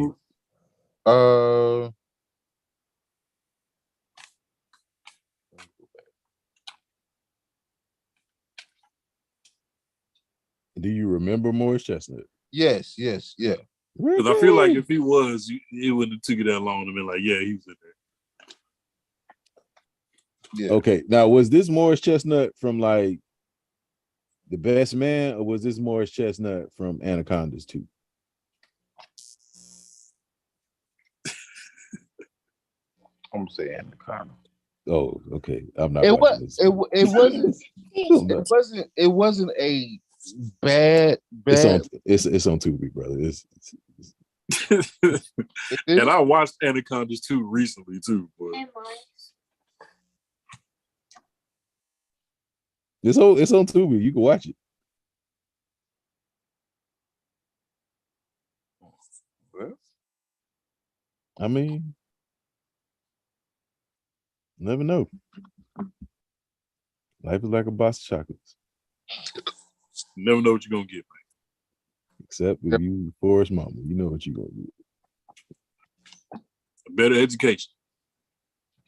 Do you remember Morris Chestnut?
Yes, yeah.
Because I feel like if he was, it wouldn't have took you that long to be like, yeah, he was in there.
Yeah.
Okay, now was this Morris Chestnut from like The Best Man, or was this Morris Chestnut from Anacondas 2?
I'm saying Anaconda.
Oh, okay. I'm not.
It
watching this.
It wasn't a bad.
It's on Tubi, brother.
And I watched Anacondas 2 recently too. But
it's on Tubi. You can watch it.
Well,
I mean, never know. Life is like a box of chocolates.
never know what you're gonna get, man.
Except if you Forrest Mama, you know what you're gonna get.
A better education.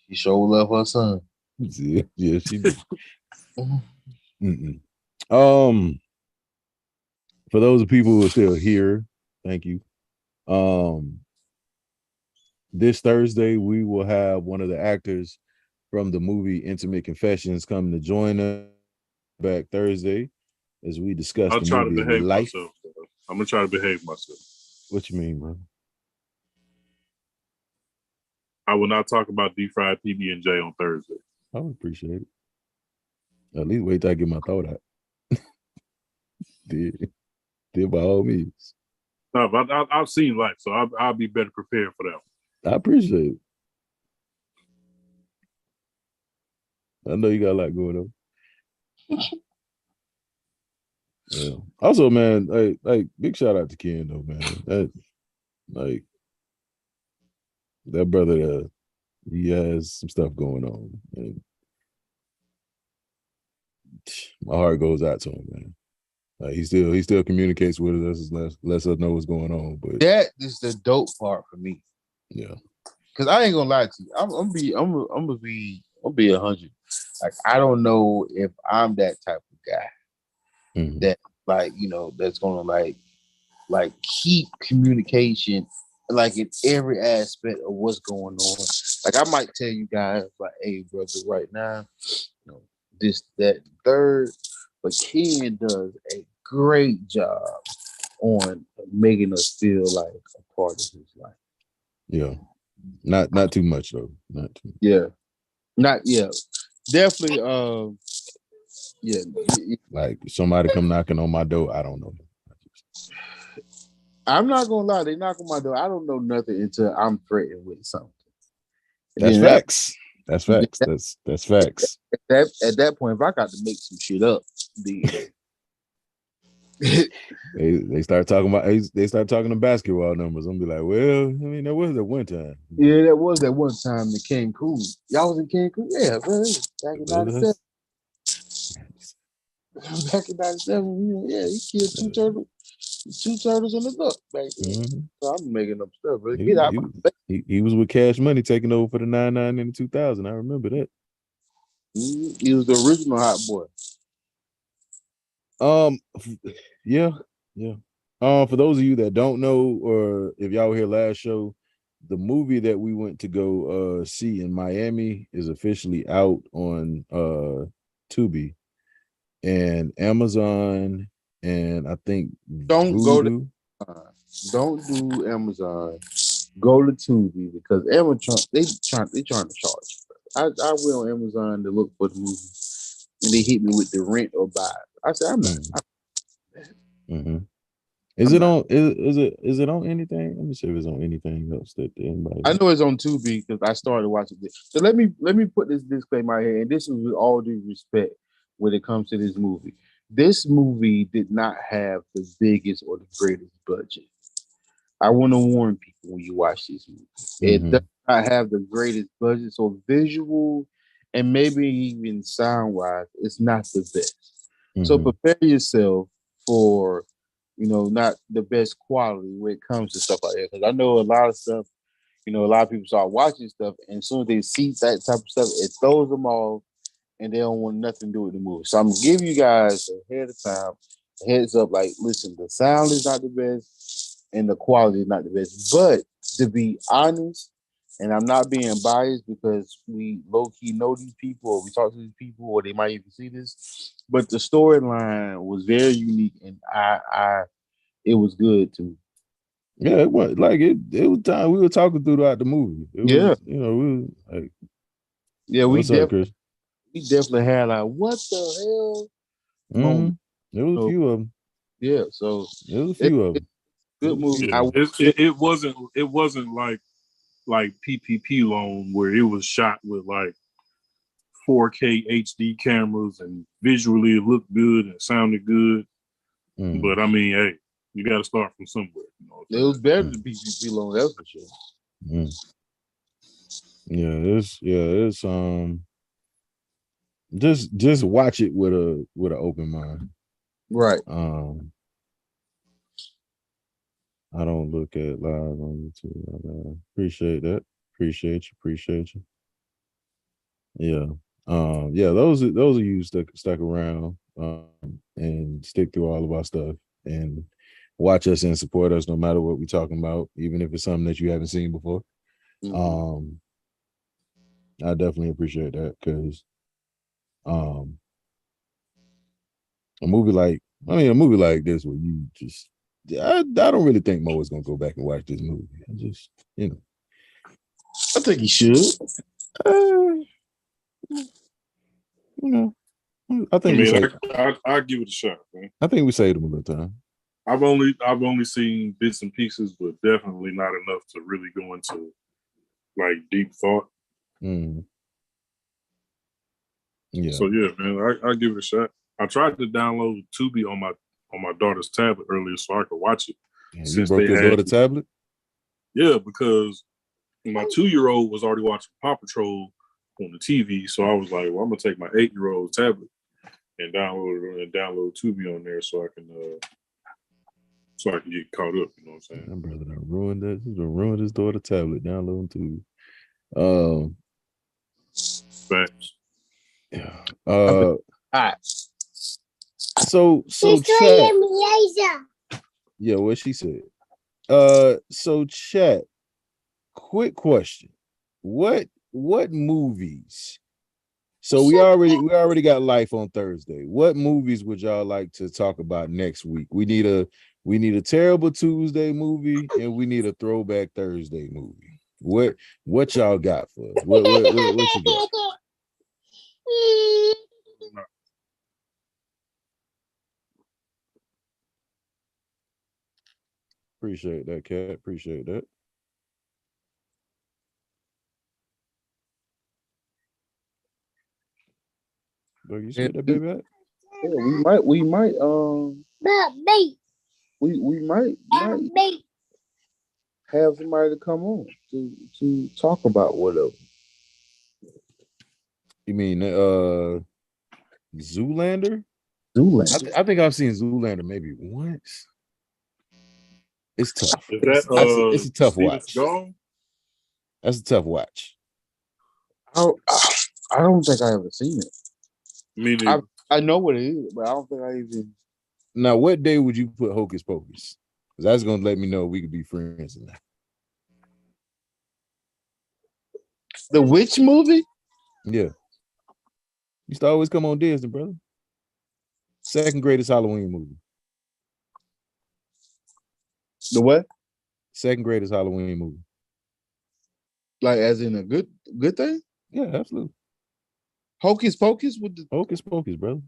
She sure love her son.
Yeah, she did. For those of people who are still here, thank you. This Thursday we will have one of the actors from the movie Intimate Confessions come to join us back Thursday as we discuss
I'll
the
try to
movie
behave
Life.
myself. I'm gonna try to behave myself.
What you mean, bro?
I will not talk about deep fried PB&J on Thursday.
I would appreciate it. At least wait till I get my thought out. Did by all means.
No, but I've seen Life, so I'll be better prepared for that one.
I appreciate it. I know you got a lot going on. Yeah. Also, man, like big shout out to Ken though, man. That brother, he has some stuff going on, and my heart goes out to him, man. Like he still communicates with us, lets us know what's going on. But
that is the dope part for me.
Yeah,
because I ain't gonna lie to you. I'm gonna be 100. Like I don't know if I'm that type of guy that that's gonna like keep communication like in every aspect of what's going on. Like I might tell you guys like, hey brother, right now, this, that, and third. But Ken does a great job on making us feel like a part of his life.
Yeah. Not too much though. Not too much.
Yeah. Definitely
Like somebody come knocking on my door, I don't know.
I'm not gonna lie, they knock on my door. I don't know nothing until I'm threatened with something.
That's facts. That's facts. That's facts.
At that point, if I got to make some shit up, then
They start talking about they start talking to basketball numbers. I'm be like, well, I mean, that was at one time.
Yeah, that was that one time in Cancun. Y'all was in Cancun? Yeah, man. Back in '97. Back in '97, yeah, he killed two turtles in the duck back then.
Mhm.
So I'm making up stuff, bro.
He,
Get out
he,
my face.
he was with Cash Money taking over for the 99 in the 2000. I remember that.
He was the original hot boy.
Yeah, yeah. For those of you that don't know, or if y'all were here last show, the movie that we went to go see in Miami is officially out on Tubi and Amazon, and I think
Don't go to
Vudu.
don't do Amazon. Go to Tubi because Amazon they trying to charge. I went on Amazon to look for the movie and they hit me with the rent or buy. I said I'm not.
Mm-hmm. Is
I'm
it
not.
on? Is it on anything? Let me see if it's on anything else that anybody.
I know it's on Tubi because I started watching this. So let me put this disclaimer here, and this is with all due respect when it comes to this movie. This movie did not have the biggest or the greatest budget. I want to warn people when you watch this movie. It does not have the greatest budget, so visual and maybe even sound wise, it's not the best. So prepare yourself for, not the best quality when it comes to stuff like that. Because I know a lot of stuff, a lot of people start watching stuff, and as soon as they see that type of stuff, it throws them off, and they don't want nothing to do with the movie. So I'm gonna give you guys ahead of time, a heads up. Like, listen, the sound is not the best, and the quality is not the best. But to be honest, and I'm not being biased because we low key know these people, or we talk to these people, or they might even see this. But the storyline was very unique, and it was good too.
Yeah, it was like it was time we were talking throughout the movie. It
Yeah,
was, we was like,
yeah,
what's up, Chris?
we definitely had like what the hell moment.
There was a
So
few of them.
yeah, so
There was a
it,
few of
it's
them.
a good movie.
Yeah, it wasn't like PPP loan where it was shot with like 4K HD cameras and visually it looked good and sounded good. But I mean, hey, you got to start from somewhere.
It was better than PPP loan, that's for sure.
It's just watch it with an open mind.
Right.
I don't look at live on YouTube. Appreciate that. Appreciate you. Yeah. Those of you stuck around and stick through all of our stuff and watch us and support us no matter what we're talking about, even if it's something that you haven't seen before. I definitely appreciate that because a movie like this where you just I don't really think Mo is gonna go back and watch this movie. I just,
I think he should.
I think
I'll give it a shot, man.
I think we saved him a little time.
I've only seen bits and pieces, but definitely not enough to really go into like deep thought.
Yeah.
So yeah, man, I give it a shot. I tried to download Tubi on my daughter's tablet earlier so I could watch it.
And you broke your daughter's tablet?
Yeah, because my 2-year-old was already watching Paw Patrol on the TV, so I was like, well, I'm gonna take my 8-year-old tablet and download Tubi on there so I can get caught up. You know what I'm saying?
My brother done ruined that. He's gonna ruin his daughter's tablet downloading Tubi.
Facts.
So chat. Yeah, what she said. So chat. Quick question. What movies? So we already got Life on Thursday. What movies would y'all like to talk about next week? We need a Terrible Tuesday movie and we need a Throwback Thursday movie. What y'all got for us? What you got? Appreciate that, Cat. Appreciate that. Bro, you see that baby at?
Yeah, we might
But me,
We might
me.
have somebody to come on to talk about whatever.
You mean Zoolander?
Zoolander.
I think I've seen Zoolander maybe once. It's tough.
Is that
It's a tough
Steven
watch.
Seagal?
That's a tough watch.
I don't think I ever seen it.
Meaning,
I know what it is, but I don't think I even.
Now, what day would you put Hocus Pocus? Because that's gonna let me know we could be friends in that.
The Witch movie?
Yeah. Used to always come on Disney, brother. Second greatest Halloween movie.
The what?
Second greatest Halloween movie.
Like as in a good thing?
Yeah, absolutely.
Hocus Pocus with
Hocus Pocus, brother.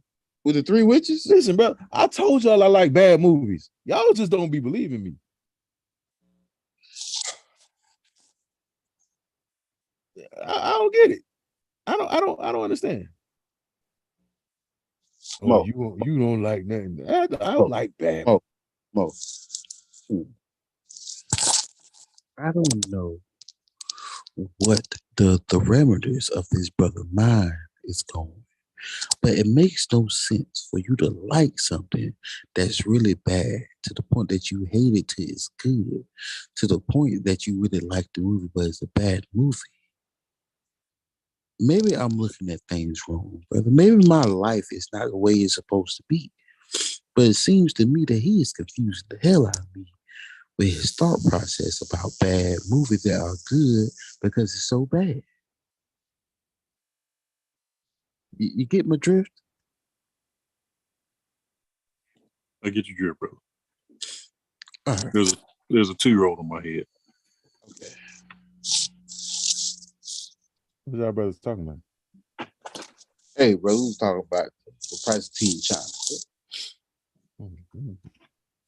the three witches?
Listen, bro, I told y'all I like bad movies. Y'all just don't be believing me. I don't get it. I don't understand. Oh,
Mo.
you don't like nothing. I don't like bad.
Mo. I don't know what the parameters of this brother mind is going. But it makes no sense for you to like something that's really bad to the point that you hate it till it's good, to the point that you really like the movie, but it's a bad movie. Maybe I'm looking at things wrong, brother. Maybe my life is not the way it's supposed to be. But it seems to me that he is confusing the hell out of me with his thought process about bad movies that are good because it's so bad. You get my drift?
I get your drift, brother.
All right.
There's a 2-year-old on my head.
Okay.
What y'all brothers talking about?
Hey, bro, we was talking about the price of tea in China.
Mm-hmm.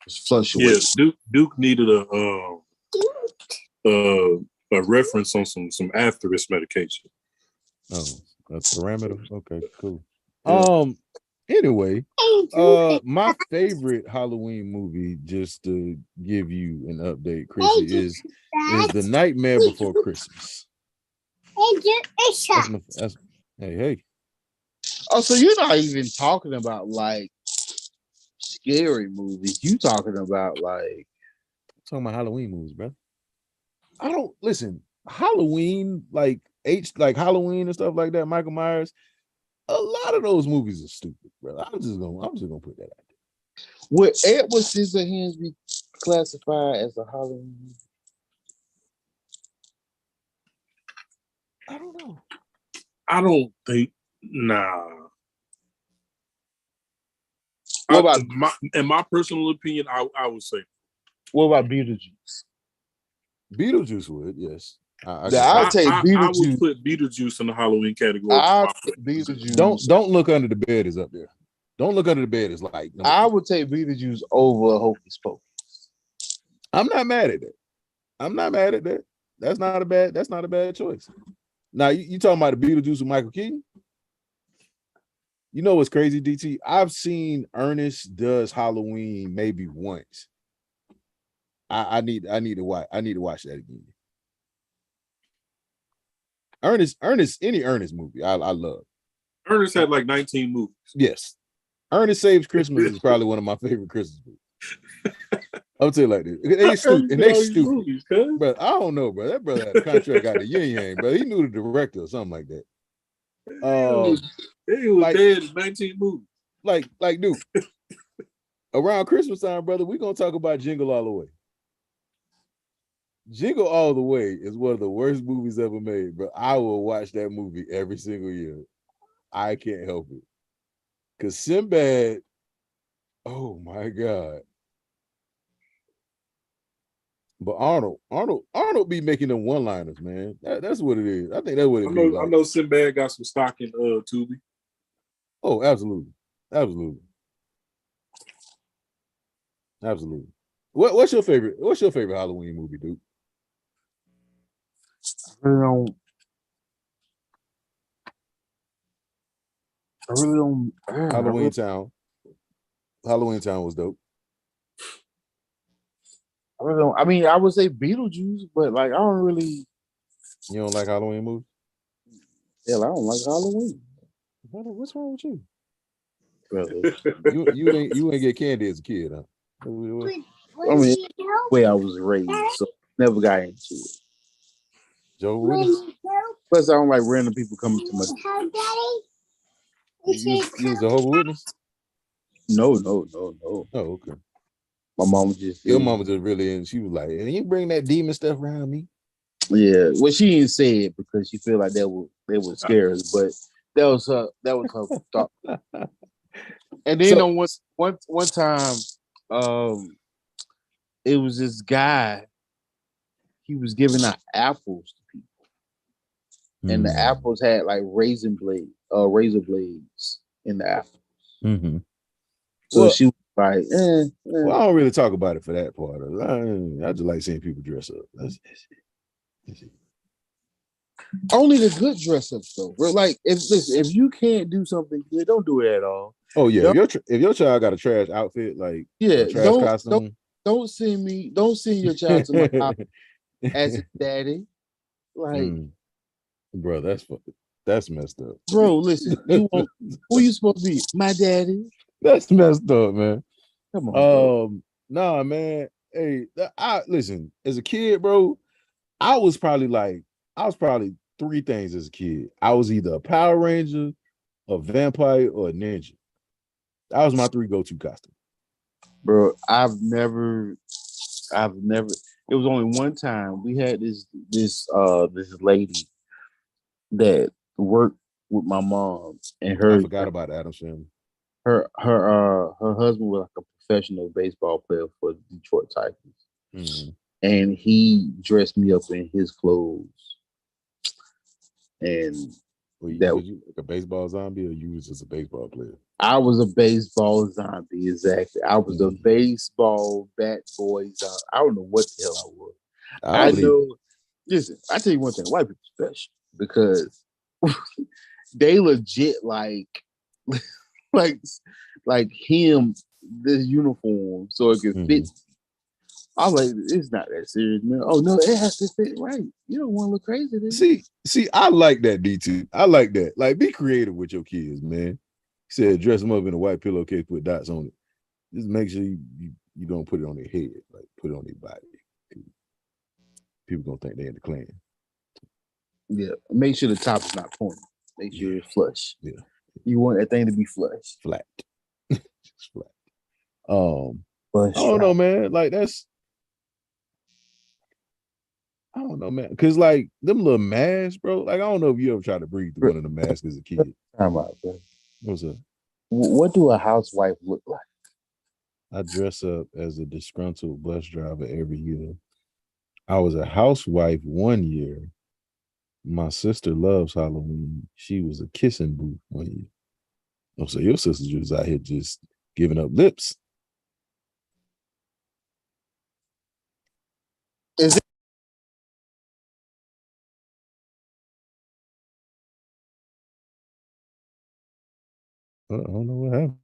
It's fluctuating.
Yes, Duke needed a reference on some Afteris medication.
Oh, a parameter. Okay, cool.
Yeah.
Anyway, my favorite Halloween movie, just to give you an update, Chrissy, is The Nightmare Before Christmas. That's hey.
Oh, so you're not even talking about like scary movies. You talking about like
I'm talking about Halloween movies, bro. I don't listen. Halloween, like Halloween and stuff like that, Michael Myers. A lot of those movies are stupid, bro. I'm just gonna put that out there.
would Edward Scissorhands be classified as a Halloween movie?
I don't know.
I don't think. Nah.
What about
in my personal opinion, I would say.
what about Beetlejuice?
Beetlejuice would, yes.
I'll
I
take
would
Beetlejuice.
put Beetlejuice in the Halloween category.
I'll take Beetlejuice.
Don't look under the bed is up there. Don't look under the bed is like no.
I would take Beetlejuice over Hocus Pocus.
I'm not mad at that. I'm not mad at that. That's not a bad choice. Now you talking about the Beetlejuice with Michael Keaton? You know what's crazy, DT? I've seen Ernest Does Halloween maybe once. I need to watch that again. Ernest, any Ernest movie, I love.
Ernest had like 19 movies.
Yes. Ernest Saves Christmas is probably one of my favorite Christmas movies. I'll tell you like this. They stupid.
Movies,
but I don't know, bro. That brother had a contract out of Yin Yang, but he knew the director or something like that.
He was dead in 19 movies.
Like, dude. Around Christmas time, brother, we're gonna talk about Jingle All the Way. Jingle All the Way is one of the worst movies ever made, but I will watch that movie every single year. I can't help it. Cause Sinbad, oh my God. But Arnold be making them one-liners, man. That's what it is. I think that's what it be like.
I know Sinbad got some stock in Tubi.
Oh, absolutely. Absolutely. Absolutely. What's your favorite Halloween movie, dude?
I really don't.
Halloween Town. Halloween Town was dope.
I don't know. I mean, I would say Beetlejuice, but like I don't really.
You don't like Halloween movies?
Hell, I don't like Halloween,
What's wrong with you?
brother.
You ain't get candy as a kid, huh? What-
I mean, the way I was raised, so never got into it.
Joe Witness?
Plus, I don't like random people coming to my.
You was a Jehovah's Witness?
No.
Oh, okay.
My mom just
Your
said,
mama just really, and she was like, "And you bring that demon stuff around me."
yeah. Well, she didn't say it because she feel like they would scare us, but that was her thought. And then
So-
on one time, it was this guy. He was giving out apples to people, and the apples had like razor blades in the apples.
Mm-hmm.
So
Well-
she was like,
Well, I don't really talk about it for that part of it. I just like seeing people dress up. That's it.
only the good dress ups though. Bro. Like if you can't do something good, don't do it at all.
Oh yeah,
Don't-
if your child got a trash outfit, like
Yeah,
a trash costume,
don't send your child to my house as a daddy. Like,
bro, that's messed up.
bro, listen, who you supposed to be? My daddy.
That's messed up, man.
Come on, bro.
Nah, man. Hey, I listen, as a kid, bro, I was probably three things as a kid. I was either a Power Ranger, a vampire, or a ninja. That was my three go-to costumes.
Bro, I've never it was only one time we had this lady that worked with my mom and
I forgot about Adam Family.
her husband was like a professional baseball player for the Detroit Tigers.
Mm-hmm.
And he dressed me up in his clothes. And
Was you like a baseball zombie, or you was just a baseball player?
I was a baseball zombie, exactly. I was a baseball bat boy zombie. I don't know what the hell I was. I know. Listen, I tell you one thing: white people special because they legit like him this uniform so it can fit. I was like, it's not that serious, man. Oh no, it has to fit right. You don't want to look crazy.
See, I like that D2. I like that. Like, be creative with your kids, man. He said, dress them up in a white pillowcase, put dots on it. Just make sure you don't put it on their head, like put it on their body. People gonna think they're in the Klan.
Yeah, make sure the top is not pointy. Make sure it's flush.
Yeah,
you want that thing to be flush,
flat, just flat. I
don't
know, man. Like I don't know, man. Cause like them little masks, bro. Like I don't know if you ever tried to breathe through one of the masks as a kid.
Time out, bro.
What's up?
What do a housewife look like?
I dress up as a disgruntled bus driver every year. I was a housewife one year. My sister loves Halloween. She was a kissing booth one year. Oh, so your sister was out here just giving up lips.
Is it?
I don't know what happened.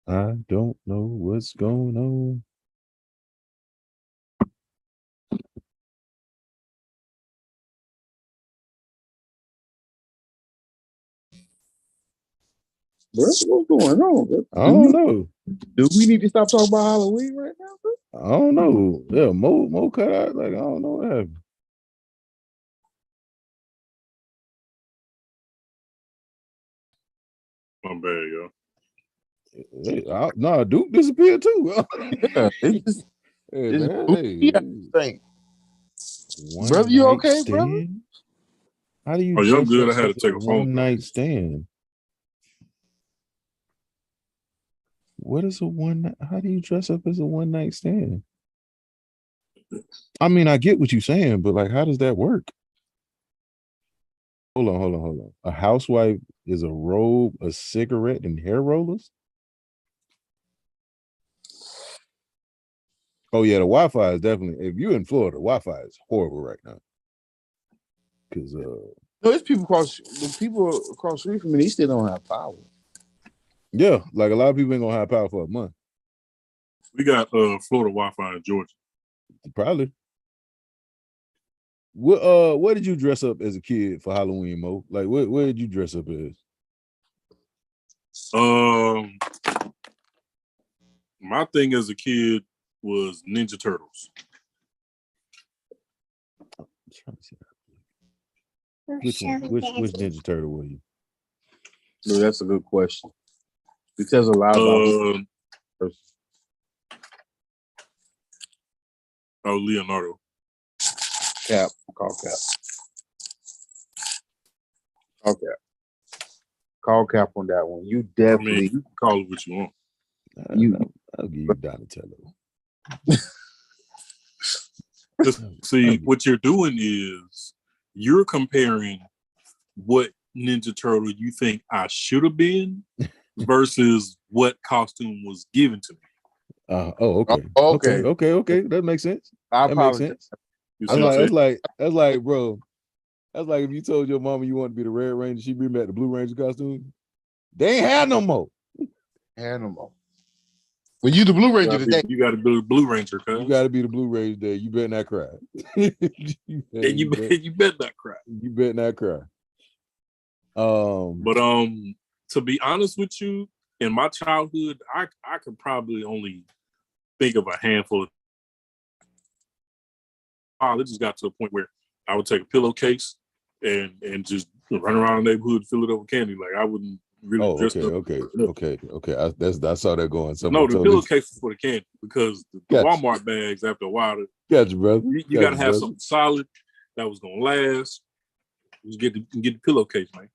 I don't know what's going on.
Bro, what's going on? Bro?
I don't know.
Do we need to stop talking about Halloween right now, bro?
I don't know. Yeah, Mo cut out. Like, I don't know what happened.
My bad, yo.
Nah, Duke disappeared too.
Yeah, it's brother, you okay, brother?
How do you?
Oh, you're good. I had to take a phone
one night stand. What is a one? How do you dress up as a one night stand? I mean, I get what you're saying, but like, how does that work? Hold on. A housewife is a robe, a cigarette, and hair rollers. Oh yeah, the Wi-Fi is definitely. If you're in Florida, Wi-Fi is horrible right now. Because
No, there's people across the street from me. They still don't have power.
Yeah, like a lot of people ain't gonna have power for a month.
We got Florida Wi-Fi in Georgia.
Probably. What did you dress up as a kid for Halloween, Mo? Like what did you dress up as?
My thing as a kid was Ninja Turtles.
Which one? Which Ninja Turtle were you?
No, that's a good question. Because a lot of
Leonardo.
Cap. Call Cap. Call Cap on that one. You definitely
you can call it what you want.
I'll give you Donatello.
See, what you're doing is you're comparing what Ninja Turtle you think I should have been versus what costume was given to me.
Okay. That makes sense.
That makes sense.
That's like, bro. That's like if you told your mama you want to be the Red Ranger, she bring back the Blue Ranger costume. They ain't had no more. When you the Blue Ranger today,
you got to be the Blue Ranger. Cause.
You got to be the Blue Ranger today. You better not cry.
you better not cry.
You better not cry.
But to be honest with you, in my childhood, I could probably only think of a handful of. It just got to a point where I would take a pillowcase and just run around the neighborhood, fill it up with candy. Like I wouldn't really dress up.
Okay. I saw that going.
No, the pillowcase was for the candy because the Walmart bags after a while.
Gotcha, brother.
You got to have something solid that was gonna last. You get the pillowcase, man.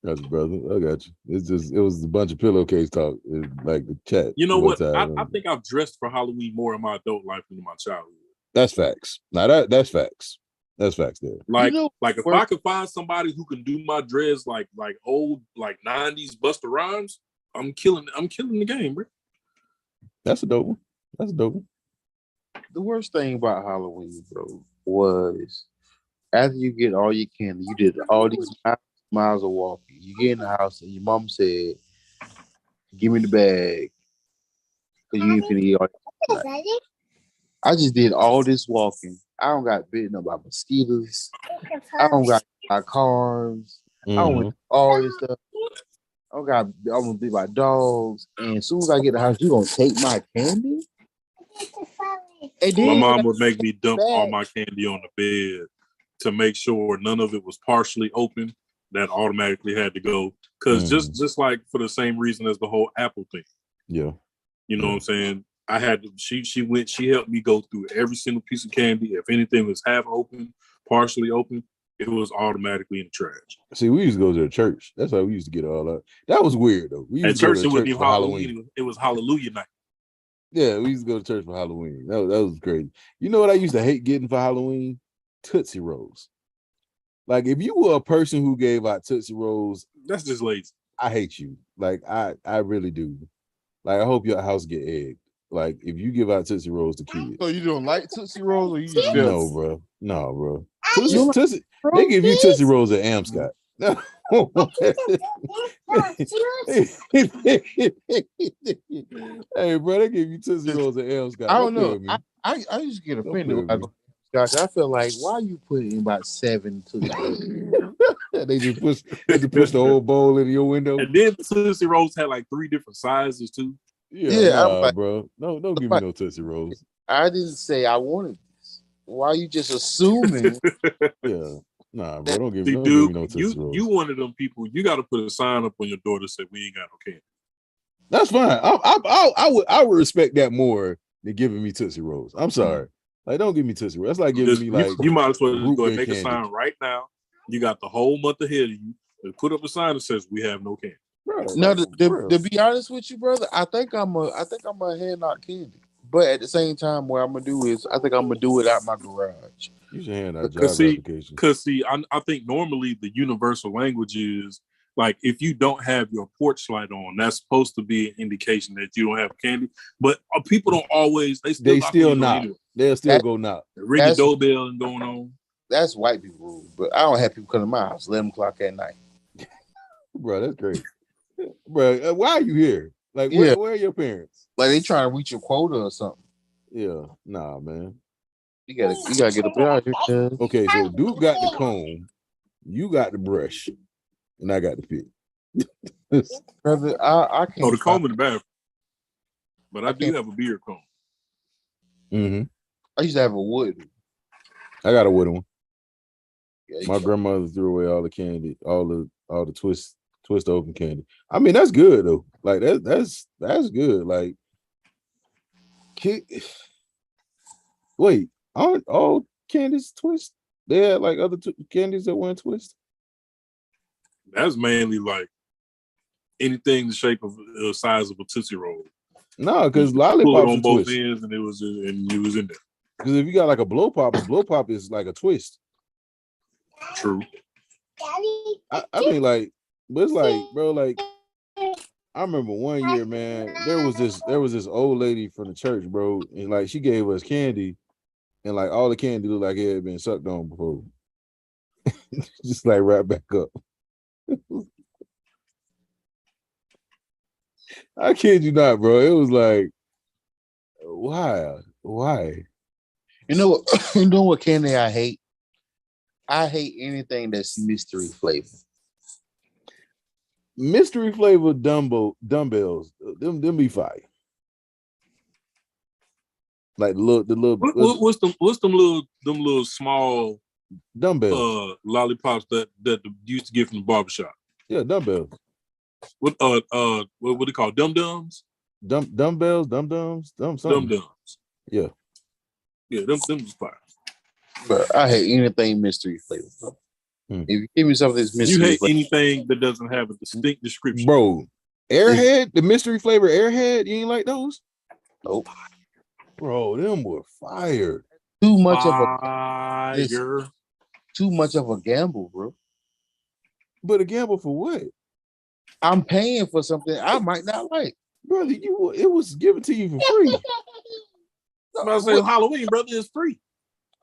Gotcha, brother. I got you. It was a bunch of pillowcase talk, like the chat.
You know what? I think I've dressed for Halloween more in my adult life than in my childhood.
That's facts. Now that's facts. That's facts there.
Like if I could find somebody who can do my dreads like old 90s Busta Rhymes, I'm killing the game, bro.
That's a dope one.
The worst thing about Halloween, bro, was after you get all your candy, you did all these miles of walking. You get in the house and your mom said, "Give me the bag, cause you ain't finna eat all that." I just did all this walking. I don't got bitten up by mosquitoes. I don't got my carbs. I don't do all this stuff. I'm gonna be by dogs. And as soon as I get to the house, you gonna take my candy?
And then, my mom would make me dump all my candy on the bed to make sure none of it was partially open. That automatically had to go. Because just like for the same reason as the whole Apple thing.
Yeah.
You know what I'm saying? I had to, she helped me go through every single piece of candy. If anything was half open, partially open, it was automatically in the trash.
See, we used to go to the church. That's how we used to get all that. That was weird though. We used
to church, it wasn't even Halloween. It was Hallelujah night.
Yeah, we used to go to church for Halloween. That was crazy. You know what I used to hate getting for Halloween? Tootsie Rolls. Like if you were a person who gave out Tootsie Rolls,
that's just lazy.
I hate you. Like I really do. Like I hope your house get egged. Like if you give out Tootsie Rolls to kids.
So you don't like Tootsie Rolls, or you just
no, bro. Tootsie, they give you Tootsie Rolls at Amscott. Hey, bro, they give you Tootsie Rolls at Amscott.
I don't know. I used to get offended. Gosh, I feel like why are you putting about 7 Tootsie Rolls?
They just push the whole bowl into your window.
And then Tootsie Rolls had like 3 different sizes too.
Yeah, bro. No, don't give me no Tootsie Rolls.
I didn't say I wanted this. Why are you just assuming?
Yeah. Nah, bro, don't give me no Tootsie Rolls.
You one of them people, you got to put a sign up on your door that say we ain't got no candy.
That's fine. I would respect that more than giving me Tootsie Rolls. I'm sorry. Like, don't give me Tootsie Rolls. That's like giving me like
you might as well just go and make a sign right now. You got the whole month ahead of you. And put up a sign that says we have no candy.
Bro, no, to be honest with you, brother, I think I'm a hand out candy. But at the same time, what I'm gonna do is I think I'm gonna do it out my garage.
You should hand out job applications.
Because I think normally the universal language is like if you don't have your porch light on, that's supposed to be an indication that you don't have candy. But people don't always. They still knock.
Anyway. They'll still go knock.
Ring the doorbell and going on.
that's white people rule. But I don't have people come to my house 11 o'clock at night.
Bro, that's great. Bro, why are you here? Like,
Yeah.
where are your parents?
Like they trying to reach a quota or something.
Yeah, nah, man.
You gotta get up out here. Cuz.
Okay, so Duke got the comb, you got the brush, and I got the pick.
Brother, I can't.
Oh, the comb in the bathroom. But I do have a beard comb.
Mm-hmm.
I used to have a wood.
I got a wooden one.
Yeah,
My grandmother threw away all the candy, all the twist open candy. I mean, that's good though. Like that's good. Like, wait, aren't all candies twist? They had like other candies that weren't twist.
That's mainly like anything the shape of the size of a Tootsie Roll.
No, because
Pull it
lollipops
on
are
both
twist.
ends, and it was in there.
Because if you got like a blow pop is like a twist.
True.
I mean, like, but it's like, bro, like, I remember one year, man, there was this old lady from the church, bro, and like she gave us candy, and like all the candy looked like it had been sucked on before. Just like right back up. I kid you not, bro. It was like, why?
You know what candy I hate? I hate anything that's mystery flavor.
Mystery flavor dumbbells, them be fire. Like the little
What's them little small
dumbbells.
lollipops that you used to get from the barbershop?
Yeah, dumbbells.
What they call dumbbells?
Dumbbells, dum-dums, something.
Dumbbells.
Yeah.
Yeah, them was fire.
But I hate anything mystery flavor. If you give me something that's
You
mystery
hate
flavor,
anything that doesn't have a distinct description.
Bro, Airhead, the mystery flavor Airhead, you ain't like those?
nope.
Bro, them were fire.
Too much
Fire.
too much of a gamble, bro.
But a gamble for what?
I'm paying for something I might not like.
Brother, it was given to you for free.
I'm about to say Halloween, brother, is free.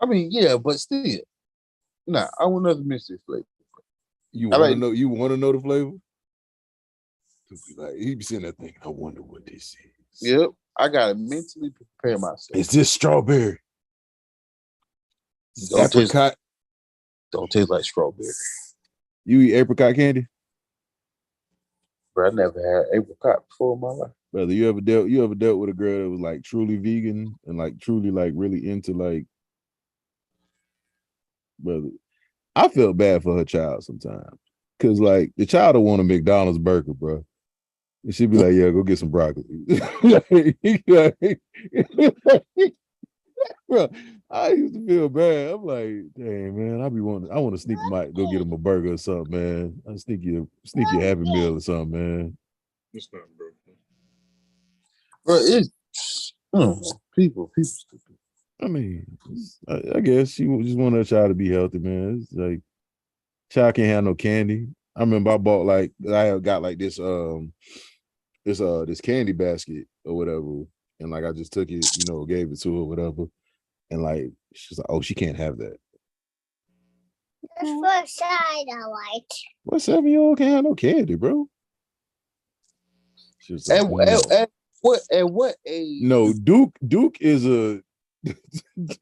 I mean, yeah, but still. Nah, I want another mystery flavor.
You
I
want to
like-
know? You want to know the flavor? Like he be sitting there thinking, I wonder what this is.
Yep. I gotta mentally prepare myself.
Is this strawberry?
Don't taste,
Apricot?
don't taste like strawberry.
You eat apricot candy?
But I never had apricot before in my life.
Brother, you ever dealt with a girl that was like truly vegan and like truly like really into like, brother, I felt bad for her child sometimes. Cause like the child will want a McDonald's burger, bro. And she'd be like, yeah, go get some broccoli. Bro, I used to feel bad. I'm like, dang, man, I want to sneak go get him a burger or something, man. I sneak you a Happy Meal or something, man.
It's not, bro.
But it's people stupid.
I mean, I guess she just want her child to be healthy, man. It's like child can't have no candy. I remember I bought I got like this candy basket or whatever, and like I just took it, gave it to her, whatever, and like she's like, oh, she can't have that.
The first side I like.
What 7-year-old can't have no candy, bro? She was like,
At what age?
no, Duke is a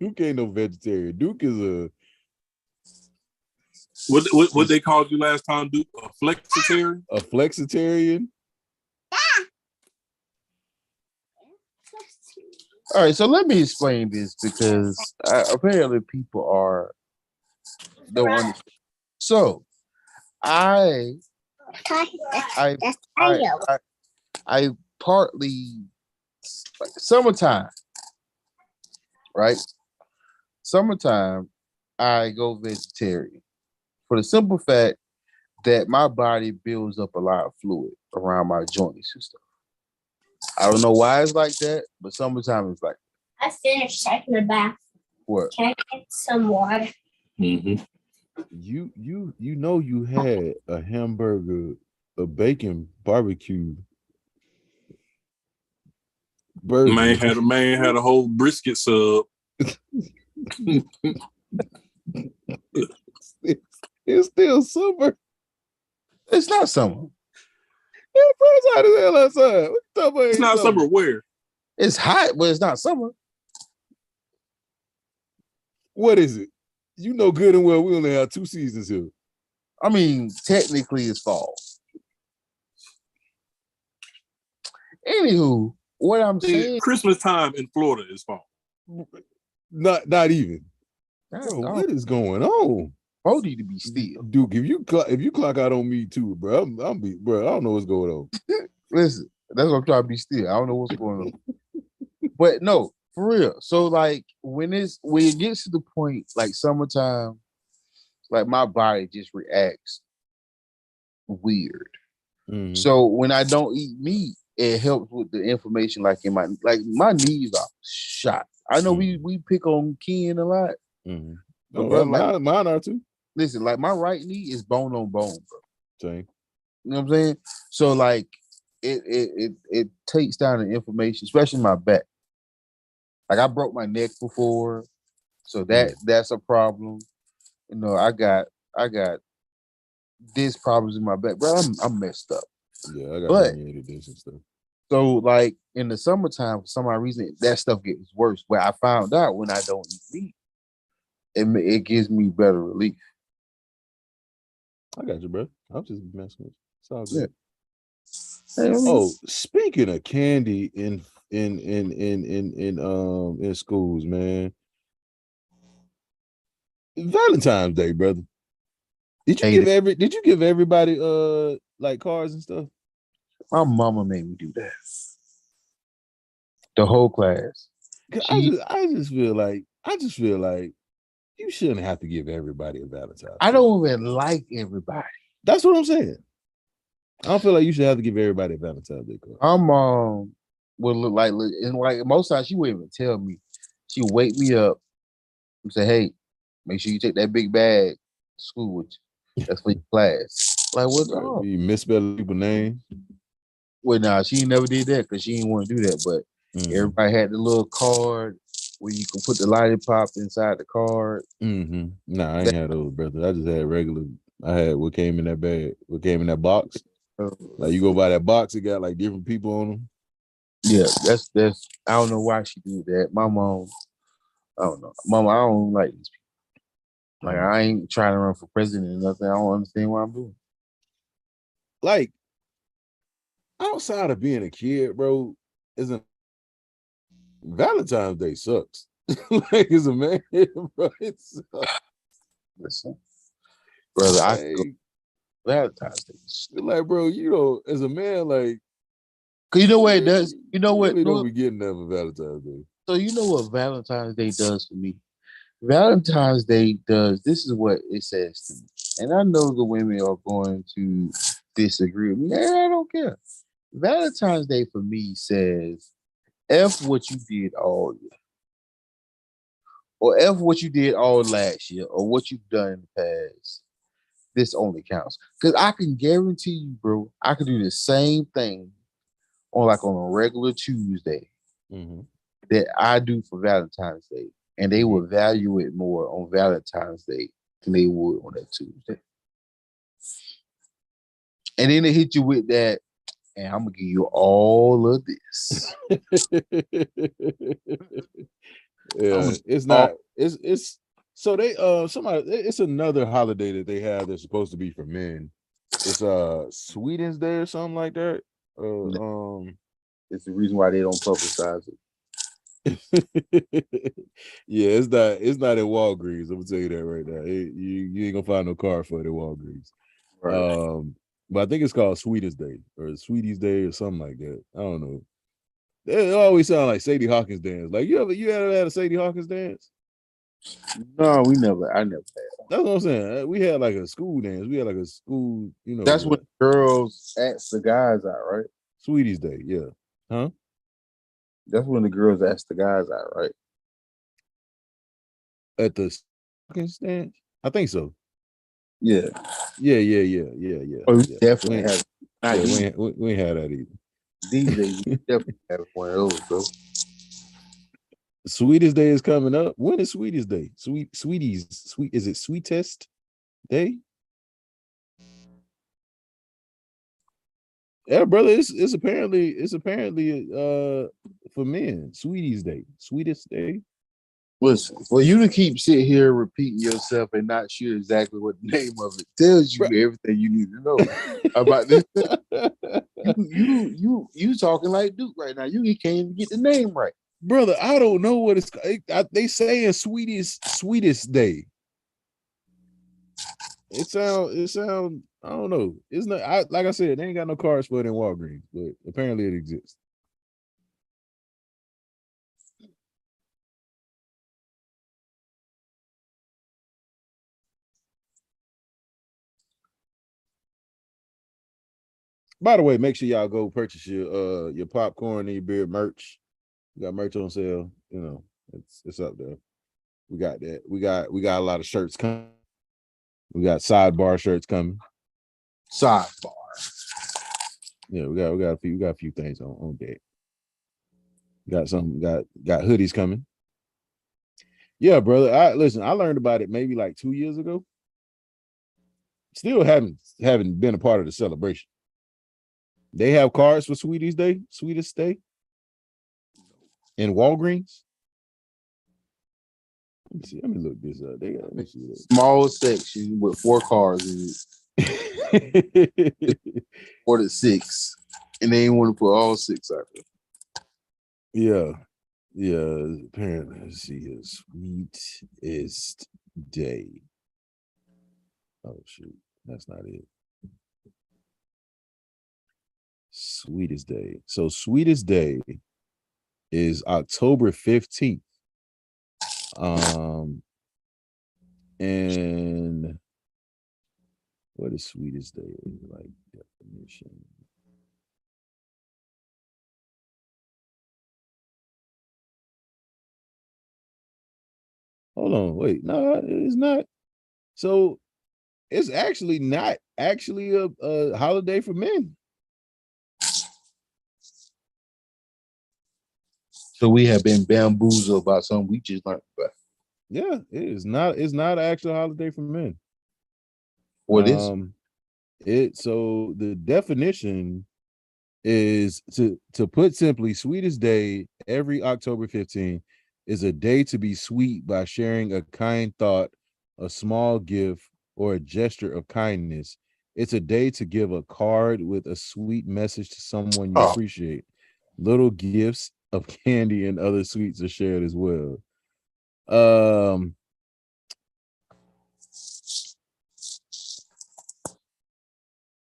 Duke ain't no vegetarian. Duke is a
What they called you last time, Duke? A flexitarian?
a flexitarian.
All right, so let me explain this because apparently people don't understand. So I partly summertime, right? Summertime, I go vegetarian for the simple fact that my body builds up a lot of fluid around my joints and stuff. I don't know why it's like that, but summertime is like
I finished taking a bath.
what?
Can I get some water?
Mm-hmm.
You had a hamburger, a bacon barbecue burger.
Man had a whole brisket sub.
still summer.
It's not summer.
Yeah, bro, it's hot as hell outside. What you talking about?
It's not summer where?
It's hot, but it's not summer.
What is it? You know good and well we only have 2 seasons here.
I mean, technically it's fall. Anywho, what I'm saying,
Christmas time in Florida is fall.
Not even.
bro,
Bro, what is going on?
both need to be still.
Duke, if you clock out on me too, bro, bro, I don't know what's going on.
Listen, that's what I'm trying to be still. I don't know what's going on. But no, for real. So like when it gets to the point like summertime, like my body just reacts weird.
Mhm.
So when I don't eat meat, it helps with the inflammation. Like my knees are shot. I know we pick on Ken a lot.
Mhm.
But
Oh,
bro,
mine are too.
listen, like my right knee is bone on bone, bro.
Same.
You know what I'm saying? So like it takes down the inflammation, especially my back. Like I broke my neck before, so that's a problem. You know, I got this problems in my back, bro. I'm messed up.
Yeah, I got
But
herniated discs and stuff.
so like in the summertime, for some odd reason, that stuff gets worse. Where I found out when I don't eat meat, it gives me better relief.
I got you, bro. I'm just messing with you. It's all
Yeah.
good.
Hey,
Oh, speaking of candy in schools, man. Valentine's Day, brother. Did you give everybody like cards and stuff?
my mama made me do that. The whole class.
'Cause
She,
I just feel like you shouldn't have to give everybody a Valentine's
I
Day.
don't even like everybody.
That's what I'm saying. I don't feel like you should have to give everybody a Valentine's Day card.
My mom would look like, and like most times she wouldn't even tell me. She would wake me up and say, "Hey, make sure you take that big bag to school with you. That's for your class." Like, what's wrong?
You misspell people's names.
Well, nah, she never did that because she didn't want to do that. But everybody had the little card where you can put the lollipop inside the card.
Nah, I ain't had those, brother. I just had regular. I had what came in that bag, what came in that box. Like you go buy that box, it got like different people on them.
Yeah, that's. I don't know why she did that. My mom, I don't know. Mama, I don't like these people. Like I ain't trying to run for president or nothing. I don't understand what I'm doing.
Like outside of being a kid, bro, isn't Valentine's Day sucks. Like as a man, bro, it sucks.
Listen, brother,
Like,
Valentine's Day.
like, bro, you know, as a man, like,
Cause you know what it does. You know what?
really don't be getting that for Valentine's Day.
So you know what Valentine's Day does for me. Valentine's Day does. This is what it says to me, and I know the women are going to disagree with me. Man, I don't care. Valentine's Day for me says, "F what you did all year, or F what you did all last year, or what you've done in the past. This only counts." Because I can guarantee you, bro, I could do the same thing on a regular Tuesday that I do for Valentine's Day, and they will value it more on Valentine's Day than they would on that Tuesday. And then they hit you with that, and I'm gonna give you all of this.
Yeah, it's not. It's so they somebody. It's another holiday that they have that's supposed to be for men. It's Sweden's Day or something like that.
It's the reason why they don't publicize it.
Yeah, it's not at Walgreens. I'm gonna tell you that right now. You ain't gonna find no card for it at Walgreens.
Right.
But I think it's called Sweetest Day or Sweetie's Day or something like that. I don't know. It always sound like Sadie Hawkins dance. Like you ever had a Sadie Hawkins dance?
No, I never had.
That's what I'm saying. We had like a school dance. We had like a school, you know.
That's what girls ask the guys out, right?
Sweetie's Day, yeah. Huh?
That's when the girls ask the guys out, right?
At the Hawkins dance? I think so.
Yeah.
Yeah.
Oh, we
Yeah.
definitely have.
We ain't had that either.
These days, we definitely have one of those, bro.
Sweetest Day is coming up. When is Sweetest Day? Is it Sweetest Day? Yeah, brother, it's apparently for men, Sweeties Day, Sweetest Day.
Listen, for you to keep sitting here repeating yourself and not sure exactly what the name of it tells you everything you need to know about this. You talking like Duke right now. You can't even get the name right.
Brother, I don't know what they saying sweetest day. It sound I don't know. It's not like I said, they ain't got no cards for it in Walgreens, but apparently it exists. By the way, make sure y'all go purchase your popcorn and your beer merch. We got merch on sale. You know, it's up there. We got that. We got a lot of shirts coming. We got sidebar shirts coming.
Sidebar.
Yeah, we got a few things on deck. Got hoodies coming. Yeah, brother. I learned about it maybe like 2 years ago. Still haven't been a part of the celebration. They have cards for Sweetest Day in Walgreens. Let me see. Let me look this up. Let me see this.
Small section with 4 cars in it. Ordered 6. And they ain't want to put all 6 out there.
Yeah. Apparently, let's see. Sweetest Day. Oh shoot, that's not it. Sweetest Day. So Sweetest Day is October 15th. And what is Sweetest Day like definition? Hold on, wait, no, it's not. So it's actually not actually a holiday for men.
So we have been bamboozled about something we just learned about.
Yeah, it is not. It's not an actual holiday for men.
What is
it? So the definition is to put simply, Sweetest Day every October 15th is a day to be sweet by sharing a kind thought, a small gift, or a gesture of kindness. It's a day to give a card with a sweet message to someone you appreciate. Little gifts of candy and other sweets are shared as well.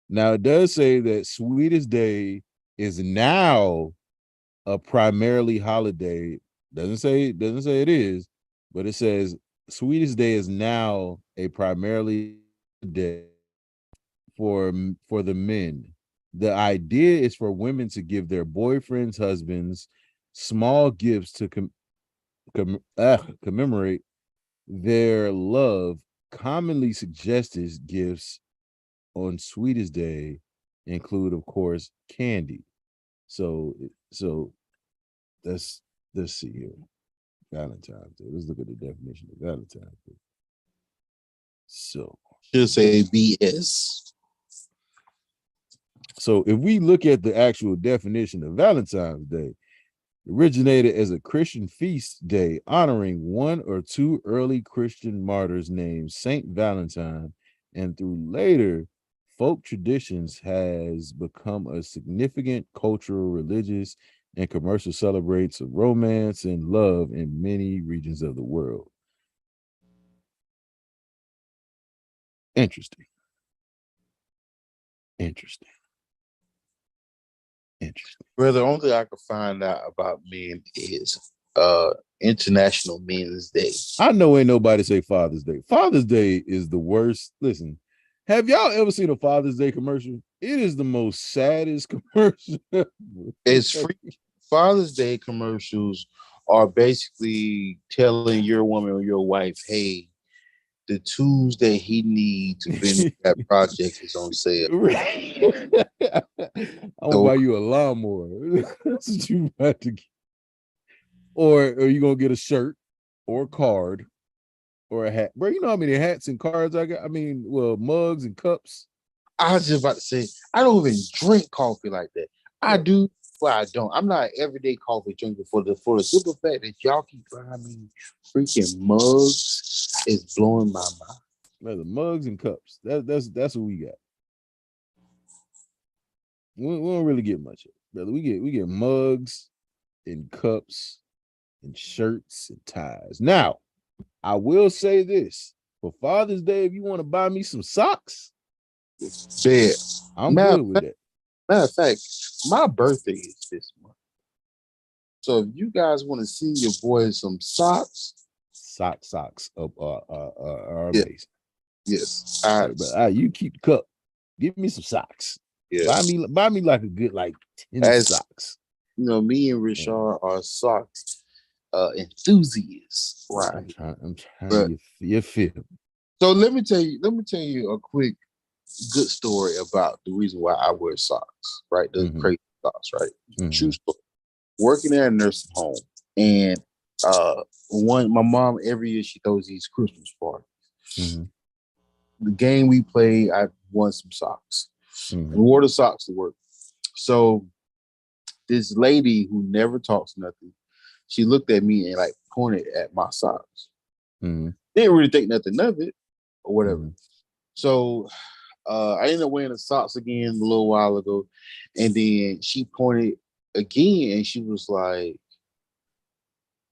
Now it does say that Sweetest Day is now a primarily holiday. Doesn't say it is, but it says Sweetest Day is now a primarily day for the men. The idea is for women to give their boyfriends, husbands small gifts to commemorate their love. Commonly suggested gifts on Sweetest Day include, of course, candy. So let's see here. Valentine's Day. Let's look at the definition of Valentine's Day. So
should say BS.
So if we look at the actual definition of Valentine's Day, originated as a Christian feast day honoring one or two early Christian martyrs named Saint Valentine, and through later folk traditions has become a significant cultural, religious, and commercial celebrates of romance and love in many regions of the world. Interesting.
Brother, the only thing I can find out about men is International Men's Day.
I know ain't nobody say Father's Day. Father's Day is the worst. Listen, have y'all ever seen a Father's Day commercial? It is the most saddest commercial.
It's free. Father's Day commercials are basically telling your woman or your wife, hey, the tools that he needs to finish that project is on sale.
I'll buy you a lawnmower. That's what you about to get. Or are you gonna get a shirt or a card or a hat? Bro, you know how many hats and cards I got? I mean, well, mugs and cups.
I was just about to say, I don't even drink coffee like that. I do, but I don't. I'm not an everyday coffee drinker for the simple fact that y'all keep buying me freaking mugs is blowing my mind.
Man, the mugs and cups. That's what we got. We don't really get much of it, brother. We get mugs and cups and shirts and ties. Now, I will say this: for Father's Day, if you want to buy me some socks,
Bet.
I'm good with that.
Matter of fact, my birthday is this month. So if you guys want to see your boy some socks,
Socks are
Yeah.
amazing.
yes.
You keep the cup. Give me some socks.
Yeah.
Buy me like a good 10
As-
socks.
You know, me and Rashard are socks enthusiasts, right?
I'm trying
But-
you feel.
So let me tell you a quick good story about the reason why I wear socks, right? The
Mhm.
crazy socks, right?
Mhm.
True story. Working at a nursing home, and my mom every year she throws these Christmas parties.
Mhm.
The game we play, I won some socks
Mhm.
and wore the socks to work. So this lady who never talks nothing, she looked at me and like pointed at my socks.
Mhm.
Didn't really think nothing of it or whatever.
Mhm.
So I ended up wearing the socks again a little while ago, and then she pointed again and she was like,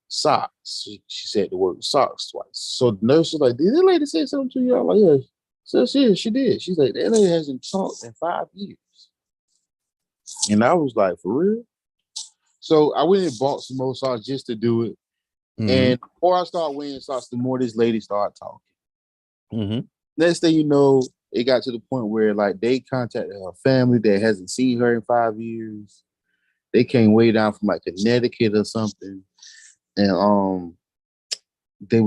socks. She said the word socks twice. So the nurse was like, did that lady say something to you? I'm like, yeah. So she did. She's like, that lady hasn't talked in 5 years. And I was like, for real? So I went and bought some more socks just to do it.
Mhm.
And the more I started wearing socks, the more this lady started talking.
Mhm.
Next thing you know, it got to the point where like they contacted her family that hasn't seen her in 5 years. They came way down from like Connecticut or something. And they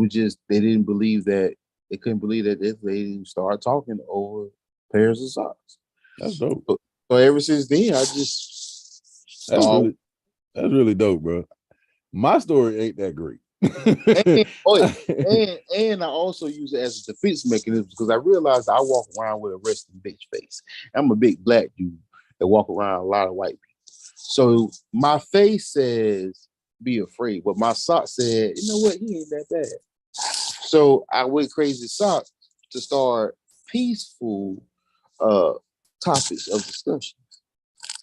didn't believe that they couldn't believe that this lady started talking over pairs of socks.
That's dope.
So ever since then, I just
That's
started.
really dope, bro. My story ain't that great.
And I also use it as a defense mechanism because I realized I walk around with a resting bitch face. I'm a big black dude that walk around a lot of white people. So my face says be afraid, but my sock said, you know what, he ain't that bad. So I went crazy socks to start peaceful topics of discussion.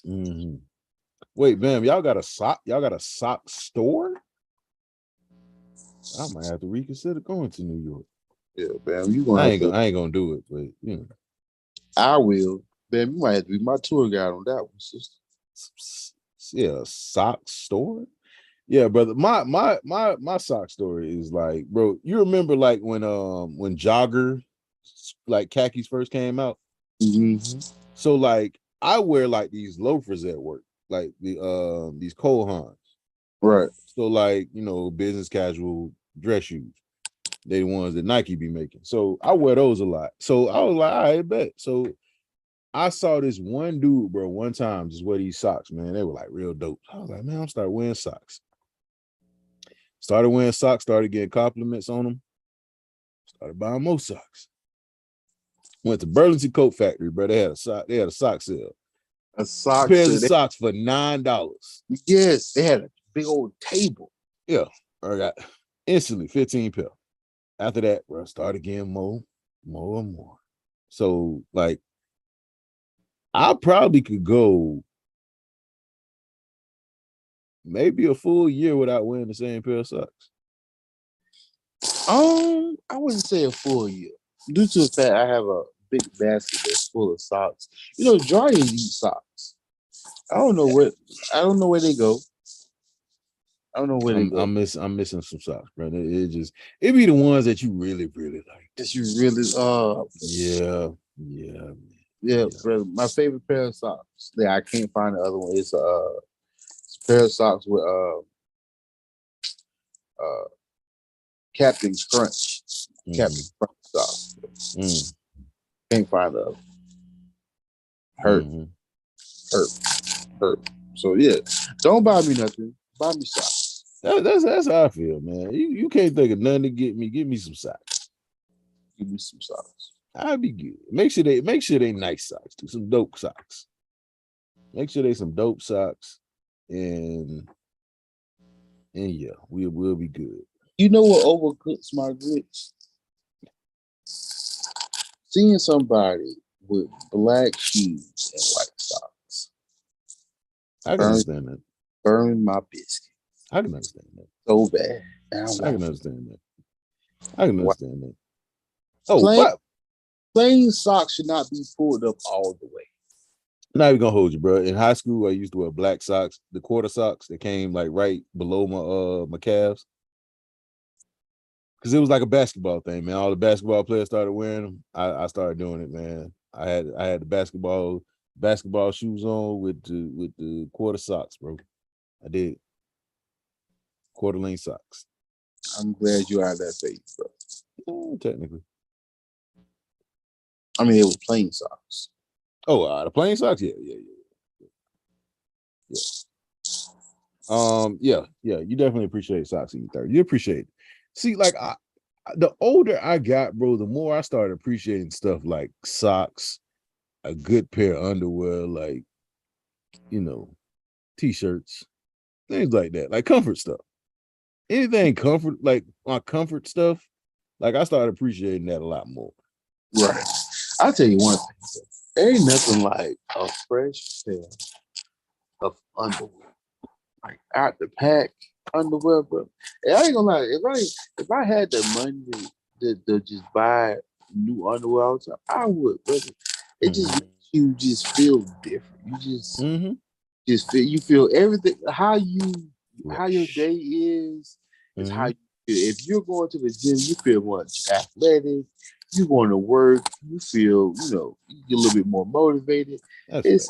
Mhm. Wait, Bam, y'all got a sock store? I might have to reconsider going to New York.
Yeah, man, you gonna
I
have to,
ain't gonna do it, but you know.
I will. Man, you might have to be my tour guide on that one, sister.
Yeah, sock store. Yeah, brother. My sock story is like, bro. You remember like when jogger like khakis first came out?
Mm-hmm.
So like I wear like these loafers at work, like these Cole Haans.
Right.
So like business casual dress shoes. They the ones that Nike be making. So I wear those a lot. So I was like, all right, bet. So I saw this one dude, bro, one time just wear these socks, man. They were like real dope. I was like, man, I'm starting wearing socks. Started wearing socks, started getting compliments on them. Started buying more socks. Went to Burlington Coat Factory, bro. They had a sock sale.
A sock.
Pairs of socks for $9.
Yes, they had a big old table.
Yeah. I got instantly 15 pair. After that, bro, I started getting more and more. So like I probably could go maybe a full year without wearing the same pair of socks.
I wouldn't say a full year. Due to the fact I have a big basket that's full of socks. Dryers eat socks. I don't know where they go. I don't know where they go.
I'm missing some socks, bro. It be the ones that you really, really like.
That you really
Yeah.
bro. My favorite pair of socks. Yeah, I can't find the other one. It's a pair of socks with Captain Crunch. Captain Crunch socks. Can't find the other. Hurt. So yeah, don't buy me nothing. Buy me socks.
That's how I feel, man. You can't think of nothing to get me. Give me some socks.
Give me some socks.
I'd be good. Make sure they nice socks too. Some dope socks. Make sure they some dope socks, and yeah, we'll be good.
You know what overcooks my grits? Seeing somebody with black shoes and white socks
I can
burn,
understand that.
burn my biscuit
I can understand that.
so bad. And
I can understand that. I can understand that. Oh,
plain,
what?
plain socks should not be pulled up all the way.
I'm not even gonna hold you, bro. In high school, I used to wear black socks, the quarter socks that came like right below my calves. Because it was like a basketball thing, man. All the basketball players started wearing them. I started doing it, man. I had the basketball shoes on with the quarter socks, bro. I did quarter length socks.
I'm glad you're out of that phase, bro.
Technically.
I mean, it was plain socks.
Oh, the plain socks, yeah. Yeah. You definitely appreciate socks in your 30s. You appreciate it. See, like the older I got, bro, the more I started appreciating stuff like socks, a good pair of underwear, like, t-shirts, things like that, like comfort stuff. Anything comfort, like my comfort stuff, like I started appreciating that a lot more.
Right. I'll tell you one thing. There ain't nothing like a fresh pair of underwear, like out the pack underwear, bro. And I ain't gonna lie. If I had the money to just buy new underwear all the time, I would, brother. It just makes you just feel different. Just feel everything. How your day is how you feel. If you're going to the gym, you feel more athletic. You're going to work, you feel, you get a little bit more motivated. It's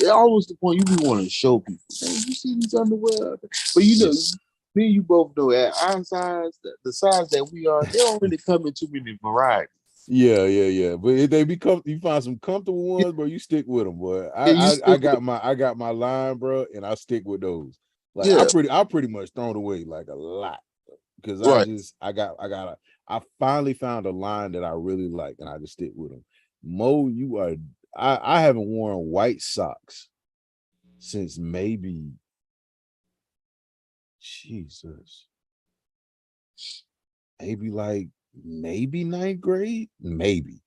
almost the point you be wanting to show people, hey, you see these underwear? But me and you both know at our size, the size that we are, they don't really come in too many varieties.
Yeah. But if they become, you find some comfortable ones, bro, you stick with them, boy. I got my line, bro, and I stick with those. Like I pretty much thrown away like a lot because I finally found a line that I really like, and I just stick with them. Mo, I haven't worn white socks since maybe maybe ninth grade, maybe.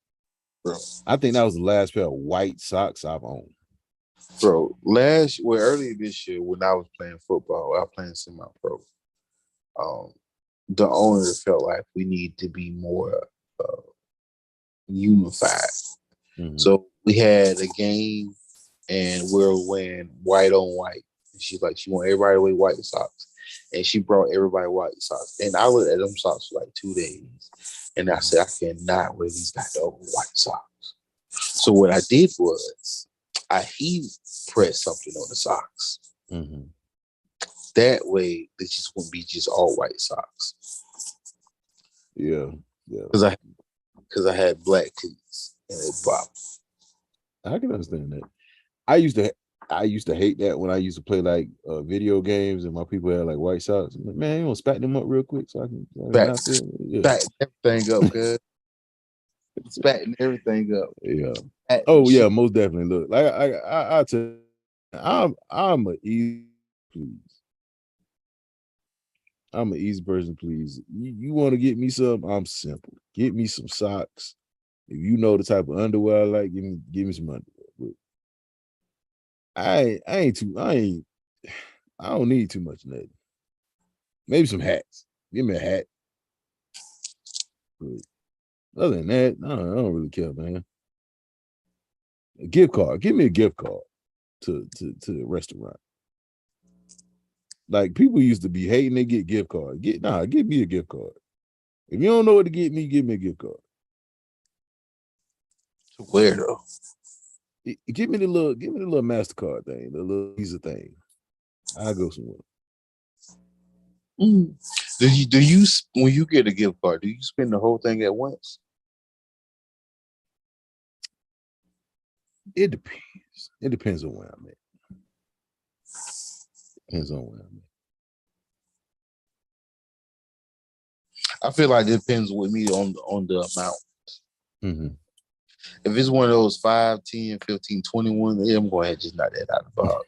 Bro, I think that was the last pair of white socks I've owned.
Bro, earlier this year when I was playing football, I was playing semi-pro. The owner felt like we need to be more unified. So we had a game and we're wearing white on white. And she's like, she want everybody to wear white socks. And she brought everybody white socks. And I looked at them socks for like 2 days. And I said, I cannot wear these goddamn white socks. So what I did was I heat pressed something on the socks. That way they just wouldn't be just all white socks.
Yeah.
Because I had black cleats and they popped.
I can understand that. I used to hate that when I used to play like video games and my people had like white socks. I'm like, man, you want to spat them up real quick so I can
spat everything up, good. Spatting everything up.
Yeah. Yeah, most definitely. Look, like I tell you, I'm an easy please. I'm an easy person, please. You want to get me something? I'm simple. Get me some socks. If you know the type of underwear I like, give me some underwear. But I don't need too much of that. Maybe some hats. Give me a hat. But other than that, I don't really care, man. A gift card. Give me a gift card to the restaurant. Like people used to be hating they get gift cards. Give me a gift card. If you don't know what to get me, give me a gift card.
To where though?
Give me the little MasterCard thing, the little Visa thing. I'll go somewhere.
Do you when you get a gift card, do you spend the whole thing at once?
It depends. It depends on where I'm at. Depends on where I'm at.
I feel like it depends with me on the amount.
Mhm.
If it's one of those 5, 10, 15, 21, yeah, I'm going to just knock that out of the box.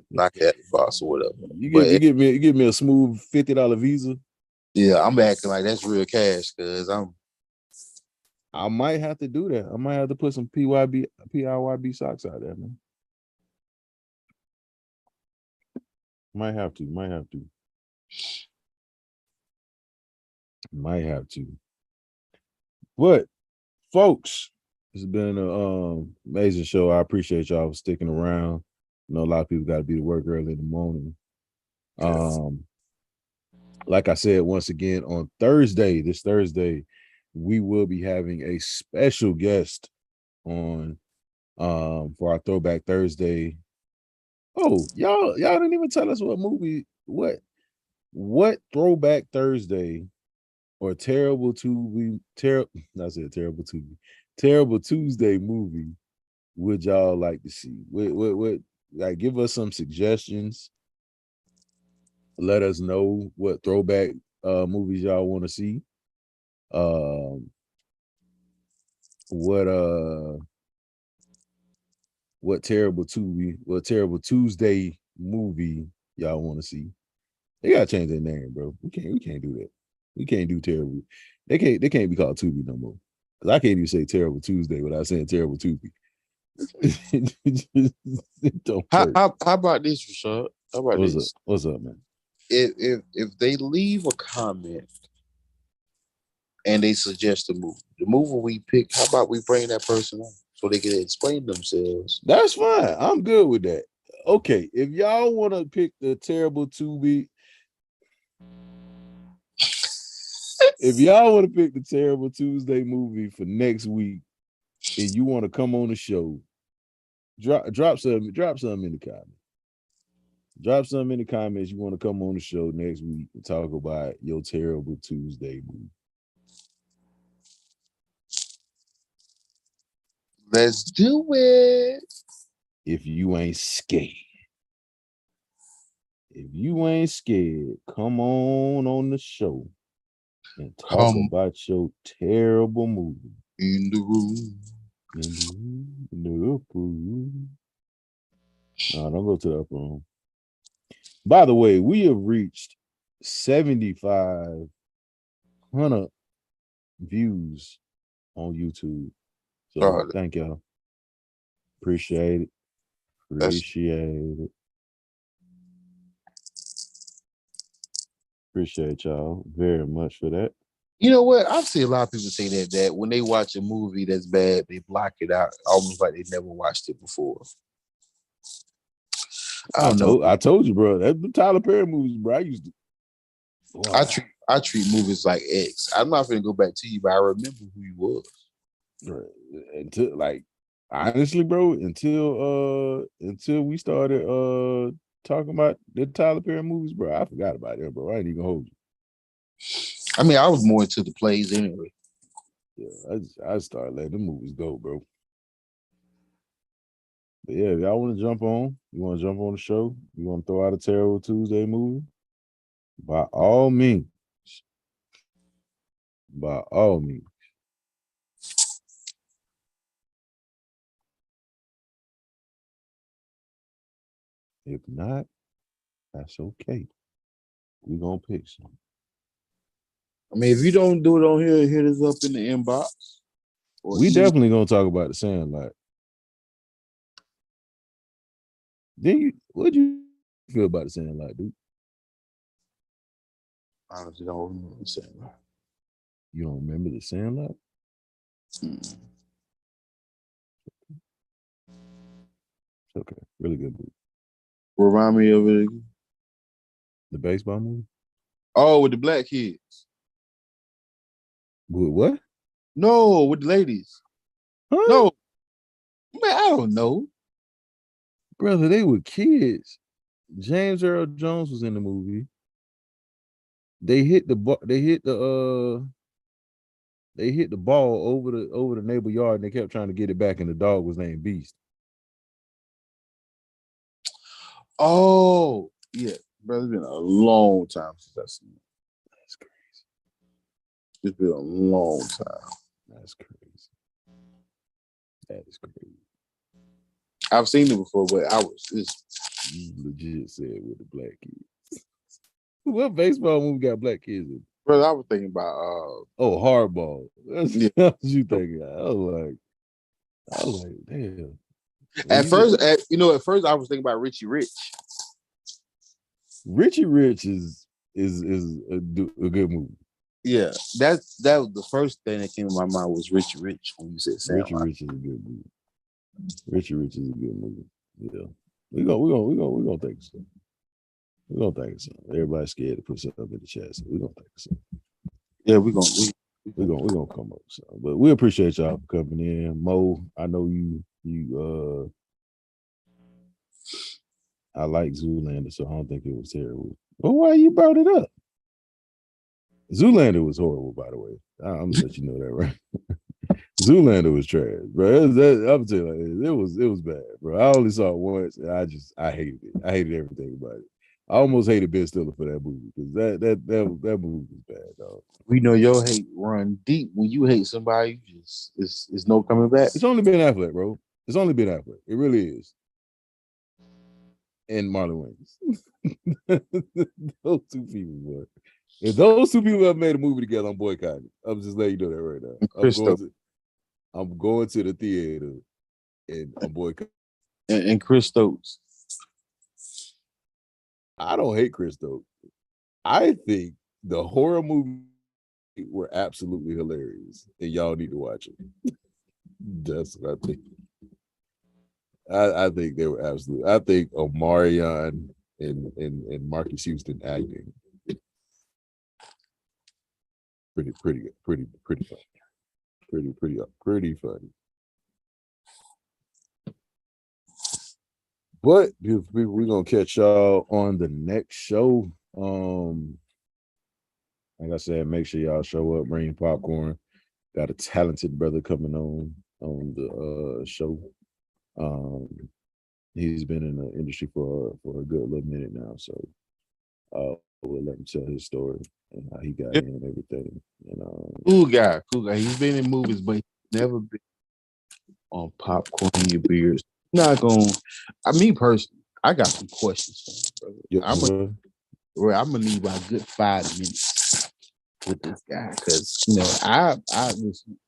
Knock it out of the box or whatever.
You give me a smooth $50 Visa.
Yeah, I'm acting like that's real cash because
I might have to do that. I might have to put some PIYB socks out there, man. Might have to. But folks, it's been an amazing show. I appreciate y'all for sticking around. I know a lot of people got to be to work early in the morning. Like I said, once again, on this Thursday, we will be having a special guest on for our Throwback Thursday. Oh, y'all didn't even tell us what Throwback Thursday or Terrible Tuesday movie would y'all like to see? What like give us some suggestions. Let us know what throwback movies y'all want to see. What Terrible Tuesday movie y'all want to see? They gotta change their name, bro. We can't do that. We can't do terrible. They can't be called Tubi no more. Because I can't even say Terrible Tuesday without saying Terrible Tubi. It don't work.
how about this, Rashad? How about this?
What's up, man?
If they leave a comment and they suggest a movie, the movie we pick, how about we bring that person on so they can explain themselves?
That's fine. I'm good with that. Okay, if y'all want to pick the Terrible Tubi, if y'all want to pick the Terrible Tuesday movie for next week, and you want to come on the show, drop some in the comments. Drop some in the comments. You want to come on the show next week and talk about your Terrible Tuesday movie.
Let's do it.
If you ain't scared. If you ain't scared, come on the show and talk about your terrible movie.
In the room.
In the upper room. No, don't go to the upper room. By the way, we have reached 7,500 views on YouTube. So thank y'all. Appreciate it. Appreciate y'all very much for that.
You know what? I've seen a lot of people say that when they watch a movie that's bad, they block it out almost like they never watched it before. I
told you, bro. That's the Tyler Perry movies, bro. I used to.
Wow. I treat movies like X. I'm not gonna go back to you, but I remember who he was.
Right. Until honestly, bro, until we started talking about the Tyler Perry movies, bro, I forgot about them, bro. I ain't even hold you.
I mean, I was more into the plays anyway.
Yeah, I started letting the movies go, bro. But yeah, if y'all want to jump on, you want to jump on the show, you want to throw out a Terrible Tuesday movie, by all means. By all means. If not, that's okay. We're gonna pick some.
I mean, if you don't do it on here, hit us up in the inbox.
We definitely gonna talk about The Sandlot. What'd you feel about The Sandlot, dude?
Honestly, don't remember The Sandlot.
You don't remember The Sandlot? It's okay. Really good movie.
Remind me of it again.
The baseball movie?
Oh, with the black kids.
With what?
No, with the ladies.
Huh?
No. Man, I don't know.
Brother, they were kids. James Earl Jones was in the movie. They hit the ball over the neighbor yard, and they kept trying to get it back, and the dog was named Beast.
Oh, yeah. Brother, it's been a long time since I've seen it.
That's crazy.
It's been a long time.
That's crazy. That is crazy.
I've seen it before, but it's
You legit said with the black kids. What baseball movie got black kids in?
brother. I was thinking about
Oh, Hardball. That's
Yeah.
what you thinking. I was like, damn.
at first I was thinking about Richie Rich.
Richie Rich is a good movie.
Yeah, that was the first thing that came to my mind was Richie Rich when you said
Richie
Sandlot.
Rich is a good movie. Richie Rich is a good movie. Yeah. We're gonna think so. We're gonna think so. Everybody's scared to put something in the chat, so we're gonna think so.
Yeah, we're gonna
We're gonna come up with something. But we appreciate y'all for coming in. Mo, I know you I like Zoolander, so I don't think it was terrible. Well, why you brought it up? Zoolander was horrible, by the way. I'm gonna let you know that, right? Zoolander was trash, bro. I'm telling you, it was bad, bro. I only saw it once, and I hated it. I hated everything about it. I almost hated Ben Stiller for that movie because that movie was bad, dog.
we know your hate run deep. When you hate somebody, it's no coming back.
It's only Ben Affleck, bro. It's only Ben Affleck. It really is. And Marlon Wayans. Those two people, boy. If those two people have made a movie together, I'm boycotting. I'm just letting you know that right now. I'm going to the theater and I'm boycotting.
And Chris Stokes.
I don't hate Chris Stokes. I think the horror movie were absolutely hilarious, and y'all need to watch it. That's what I think. I think they were absolutely. I think Omarion and Marcus Houston acting pretty funny. Pretty funny. But we're gonna catch y'all on the next show. Like I said, make sure y'all show up, bring your popcorn. Got a talented brother coming on the show. He's been in the industry for a good little minute now, so we'll let him tell his story and how he got in and everything.
Cool guy. He's been in movies, but he's never been on popcorn in your beers. Not gonna. Me personally, I got some questions for you, brother. I'm gonna need about a good 5 minutes with this guy because I listen,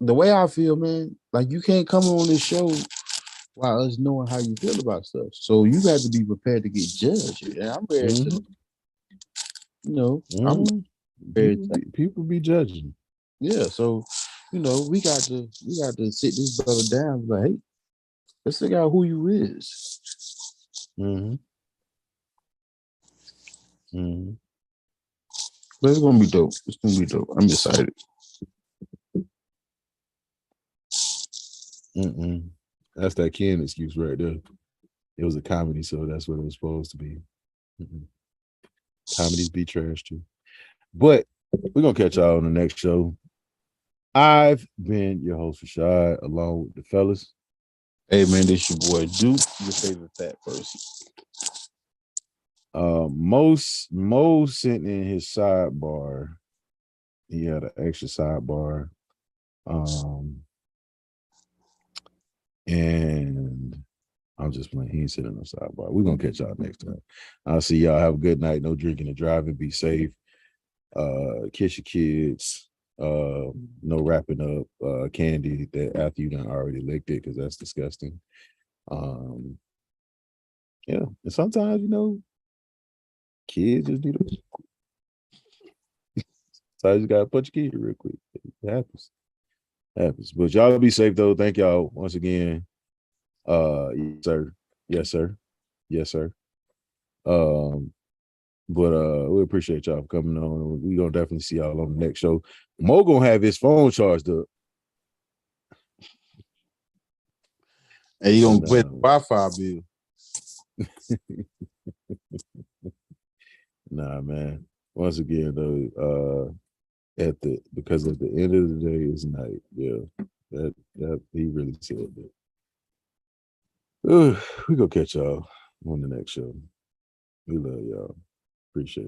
the way I feel, man. Like you can't come on this show while us knowing how you feel about stuff. So you got to be prepared to get judged. And I'm ready to, I'm ready to,
people be judging.
Yeah, so we got to sit this brother down and be like, hey, let's figure out who you is. But it's gonna be dope. It's gonna be dope. I'm excited.
That's that Ken excuse right there. It was a comedy, so that's what it was supposed to be. Comedies be trash too. But we're gonna catch y'all on the next show. I've been your host Rashad, along with the fellas.
Hey man, this your boy Duke, your favorite fat person.
Mo sent in his sidebar. He had an extra sidebar. And I'm just playing. He ain't sitting on the sidebar. We're gonna catch y'all next time. I'll see y'all. Have a good night. No drinking and driving. Be safe. Kiss your kids. No wrapping up candy that after you done already licked it, because that's disgusting. Yeah, and sometimes kids just need so you gotta punch your kid real quick. It happens. But y'all be safe though. Thank y'all once again. Yes, sir. Yes, sir. But we appreciate y'all for coming on. We gonna definitely see y'all on the next show. Mo gonna have his phone charged up.
And you gonna put Wi-Fi bill.
Nah, man. Once again, though, because at the end of the day, it's night. Yeah, that he really said that. We gonna catch y'all on the next show. We love y'all. Appreciate it.